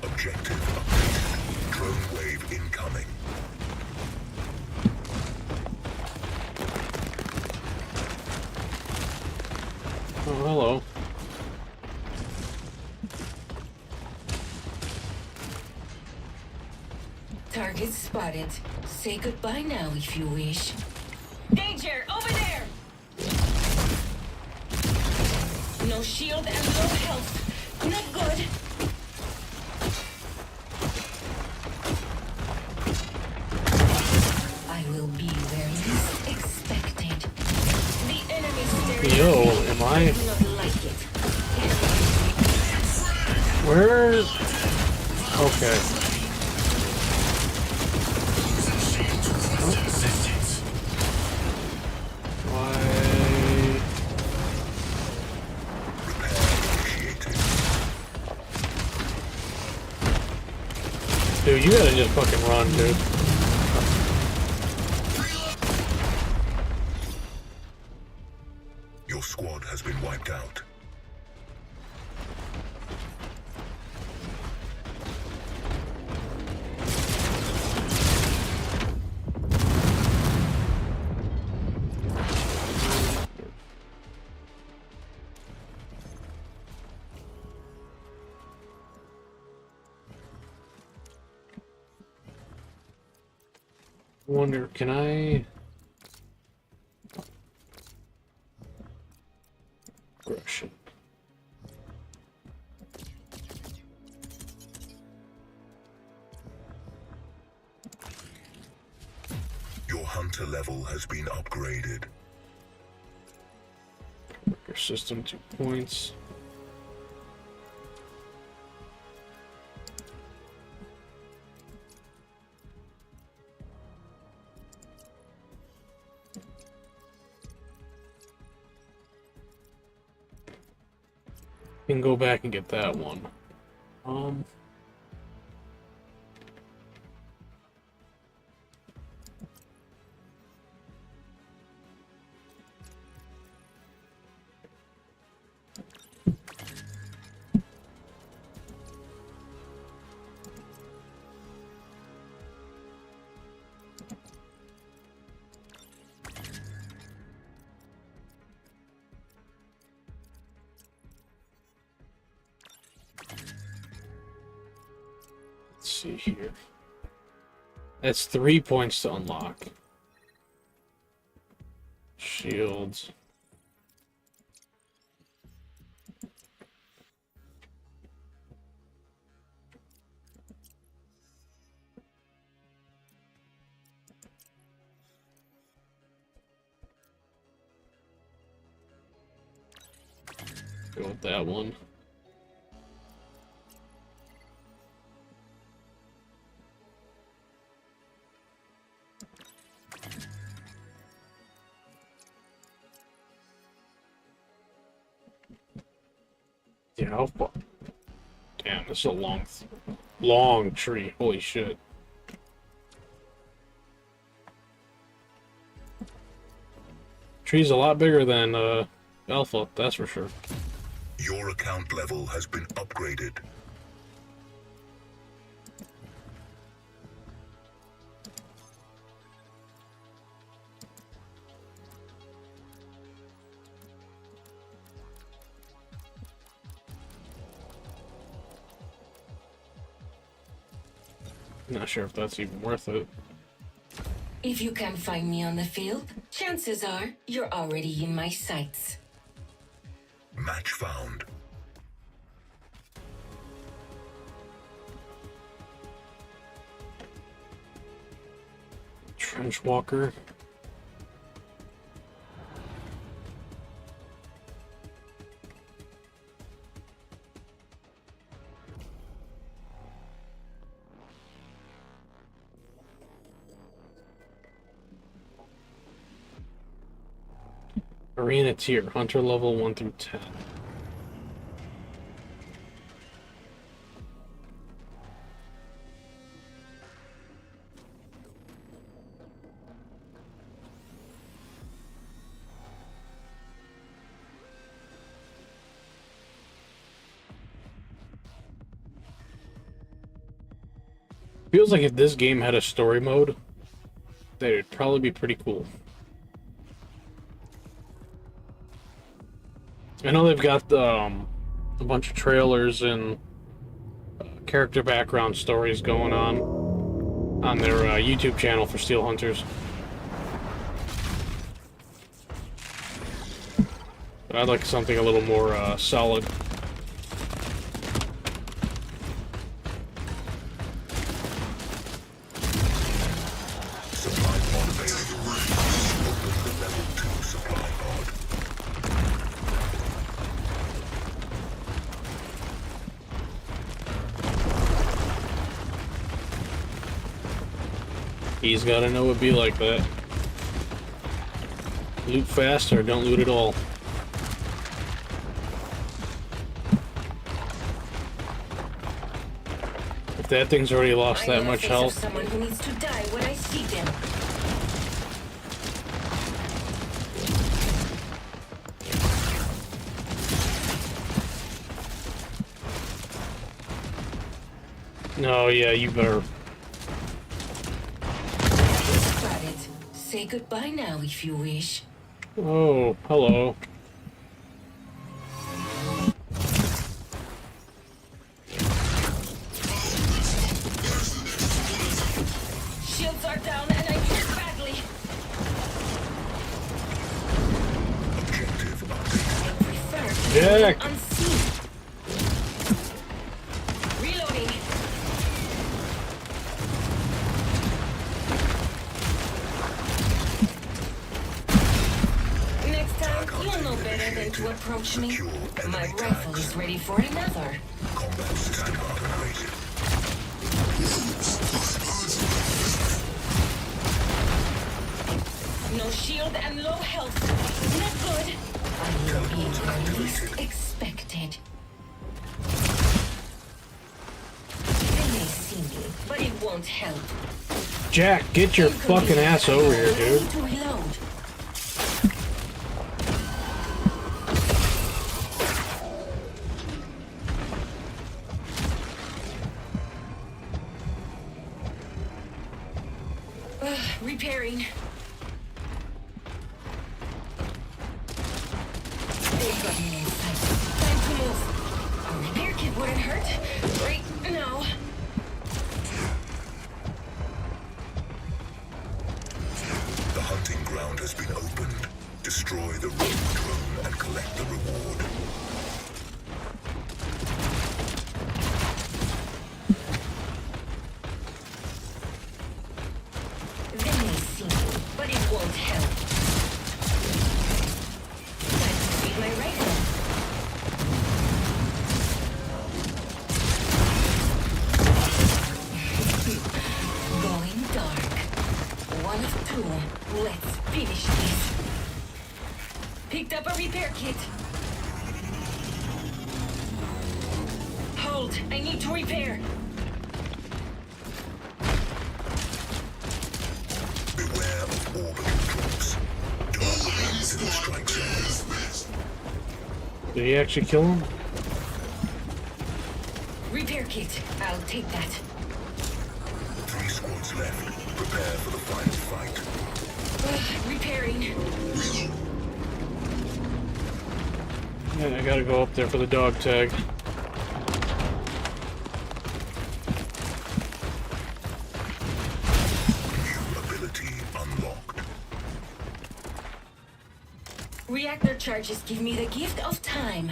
Objective updated. Drone wave incoming. Oh, hello. Target spotted. Say goodbye now if you wish. Danger! Over there! No shield and no health. Not good. I will be where least expected. The enemy staring Yo, at me. am I? Do not like it. Where? Okay. Why? Dude, you gotta just fucking run, dude. Your squad has been wiped out. Wonder, can I? Aggression. Your hunter level has been upgraded. Your system 2 points. Can go back and get that one. Let's see here. That's 3 points to unlock. Shields. Go with that one. Yeah, how far? Damn, this is a long tree. Holy shit. Tree's a lot bigger than Alpha, that's for sure. Your account level has been upgraded. Not sure if that's even worth it. If you can find me on the field, chances are you're already in my sights. Match found. Trench Walker. Arena tier, hunter level 1 through 10. Feels like if this game had a story mode, that it'd probably be pretty cool. I know they've got a bunch of trailers and character background stories going on their YouTube channel for Steel Hunters. But I'd like something a little more solid. Supply pod available. Open the level 2 supply pod. He's gotta know it'd be like that. Loot fast or don't loot at all. If that thing's already lost that much health. Someone who needs to die when I see them. No, yeah, you better. Got it. Say goodbye now if you wish. Oh, hello. Shields are down and I need it badly. Objective I prefer to Jack. remain unseen. Reloading. Next time, you'll know better than to approach me. My rifle is ready for another. combat system activated. No shield and low health. Not good. I will be where least expected. They may see me, but it won't help. Jack, get your fucking ass over here, dude. To reload. Repairing. They've got me in sight. Time to move. A repair kit wouldn't hurt. Right now. The hunting ground has been opened. Destroy the rogue drone and collect the reward. They may see me, but it won't help. Time to feed my rifle. Going dark. One of two. Let's finish this. Picked up a repair kit. Hold. I need to repair. Beware of orbital drops. Do not remain to the strike zone. Did he actually kill him? Repair kit. I'll take that. 3 squads left. Prepare for the final fight. Repairing. Yeah, I gotta go up there for the dog tag. New ability unlocked. Reactor charges give me the gift of time.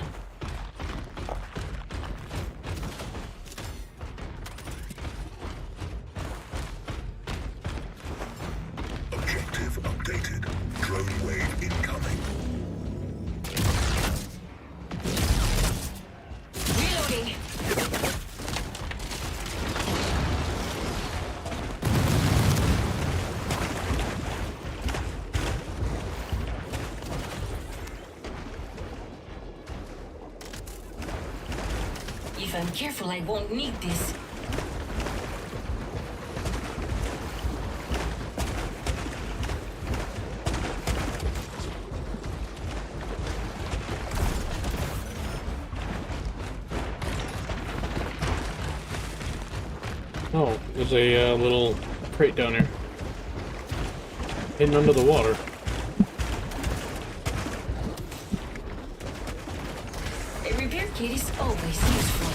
Objective updated. Drone wave incoming. Reloading. If I'm careful, I won't need this. Oh, there's a little crate down here. Hidden under the water. A repair kit is always useful.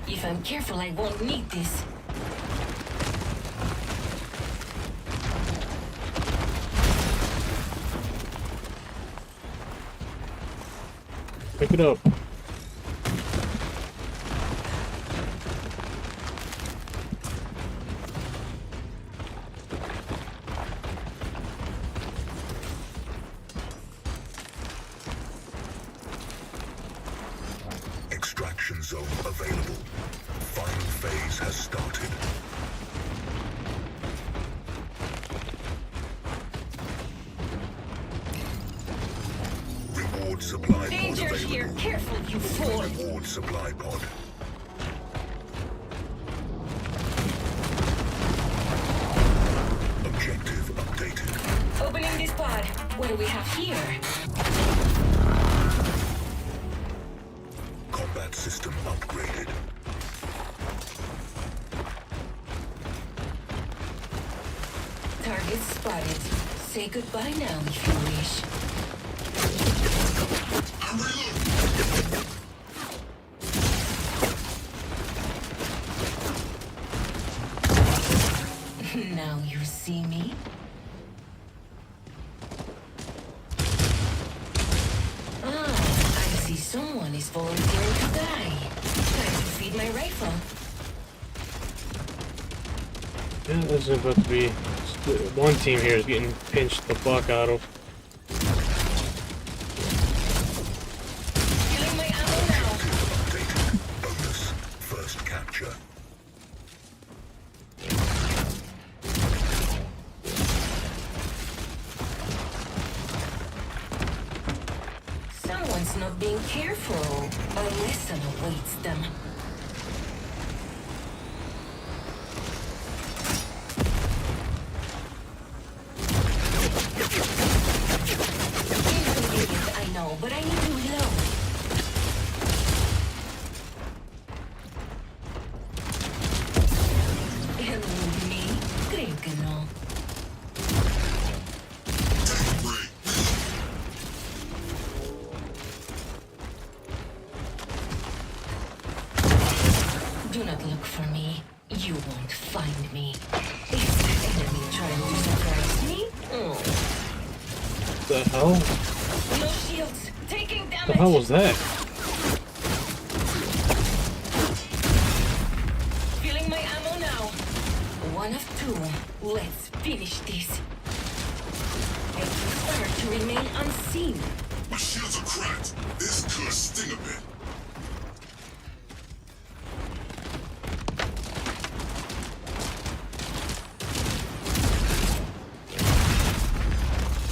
If I'm careful, I won't need this. Pick it up. Extraction zone available. Final phase has started. Reward supply pod Danger available. here! Careful, you fool! Reward supply pod. Objective updated. Opening this pod. What do we have here? Combat system upgraded. Target spotted. Say goodbye now if you wish. I'm reloading. Now you see me? Ah, I see someone is volunteering to die. Time to feed my rifle. Yeah, this is about to be... One team here is getting pinched the fuck out of. Filling my ammo now. Updated. Bonus. First capture. Someone's not being careful. A lesson awaits them. Inconvenient, I know, but I need to reload. Elude me? Creo que no. Take a break. Do not look for me. You won't find me. Is the enemy trying to surprise me? Oh. What the hell? What No shields. Taking damage. the hell was that? Filling my ammo now. One of two. Let's finish this. I prefer to remain unseen. My shields are cracked. This could sting a bit.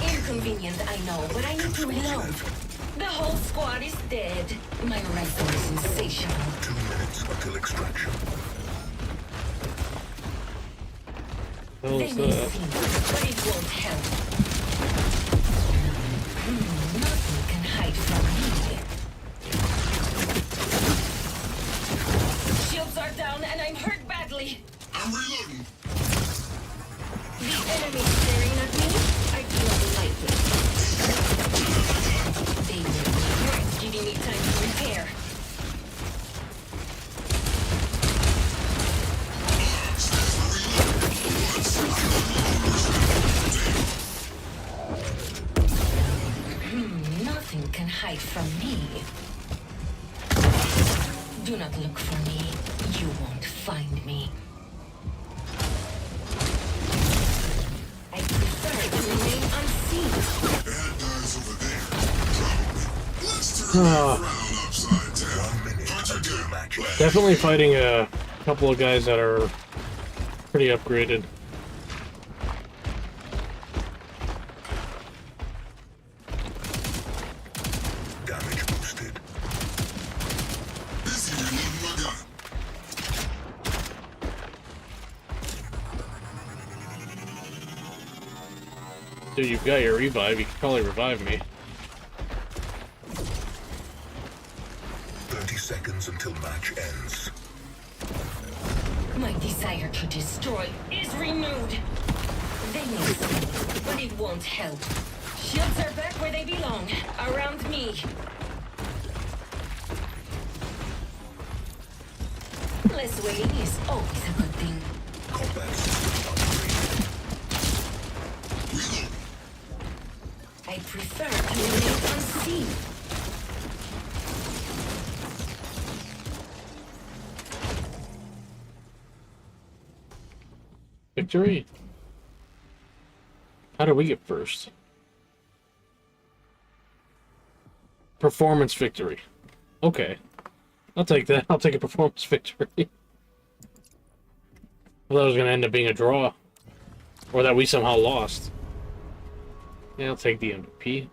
Inconvenient, I know, but I need to reload. The whole squad is dead. My rifle is insatiable. 2 minutes until extraction. What the hell They is may that? see me, but it won't help. Nothing can hide from me. Shields are down and I'm hurt badly. I'm reloading. The enemy is staring at me. I do not like it. They will regret giving me time to repair. Nothing can hide from me. Do not look for me. You won't find me. I prefer to remain unseen. Bad guys over there. Probably. Let's turn that frown upside down. 1 minute Hunter until down. match. Definitely fighting a couple of guys that are pretty upgraded. Damage boosted. Busy reloading my gun. Dude, you've got your revive. You can probably revive me. 30 seconds until match ends. My desire to destroy is renewed. They may see, but it won't help. Shields are back where they belong, around me. Less waiting is always a good thing. Combat system upgraded. Reload. I prefer to remain unseen. Victory. How do we get first? Performance victory. Okay. I'll take that. I'll take a performance victory. I thought it was going to end up being a draw. Or that we somehow lost. Yeah, I'll take the MVP.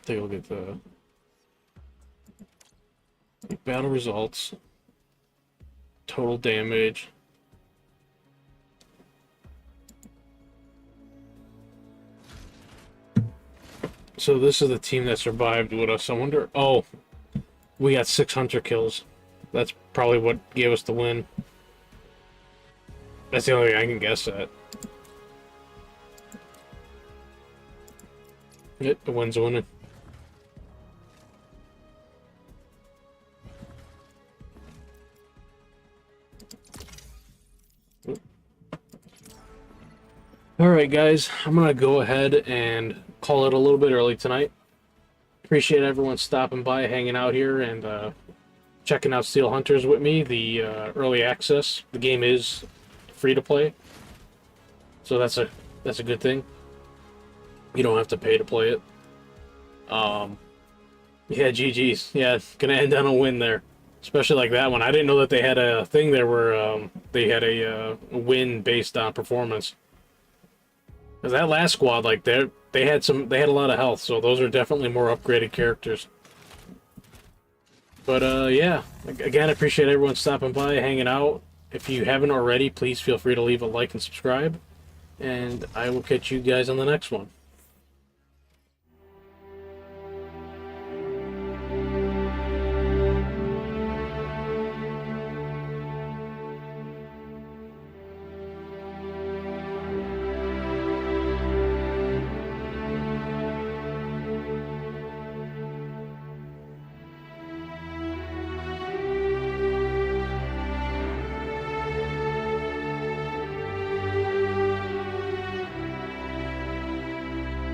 Take a look at the battle results. Total damage. So this is the team that survived with us. I wonder... Oh, we got 6 hunter kills. That's probably what gave us the win. That's the only thing I can guess at. Yep, the win's winning. Alright guys, I'm gonna go ahead and call it a little bit early tonight. Appreciate everyone stopping by, hanging out here, and checking out Steel Hunters with me, the early access. The game is free to play, so that's a good thing. You don't have to pay to play it. Yeah, GG's. Yeah, gonna end on a win there. Especially like that one. I didn't know that they had a thing there where they had a win based on performance. Because that last squad, like they had a lot of health, so those are definitely more upgraded characters. But yeah, again, I appreciate everyone stopping by, hanging out. If you haven't already, please feel free to leave a like and subscribe. And I will catch you guys on the next one.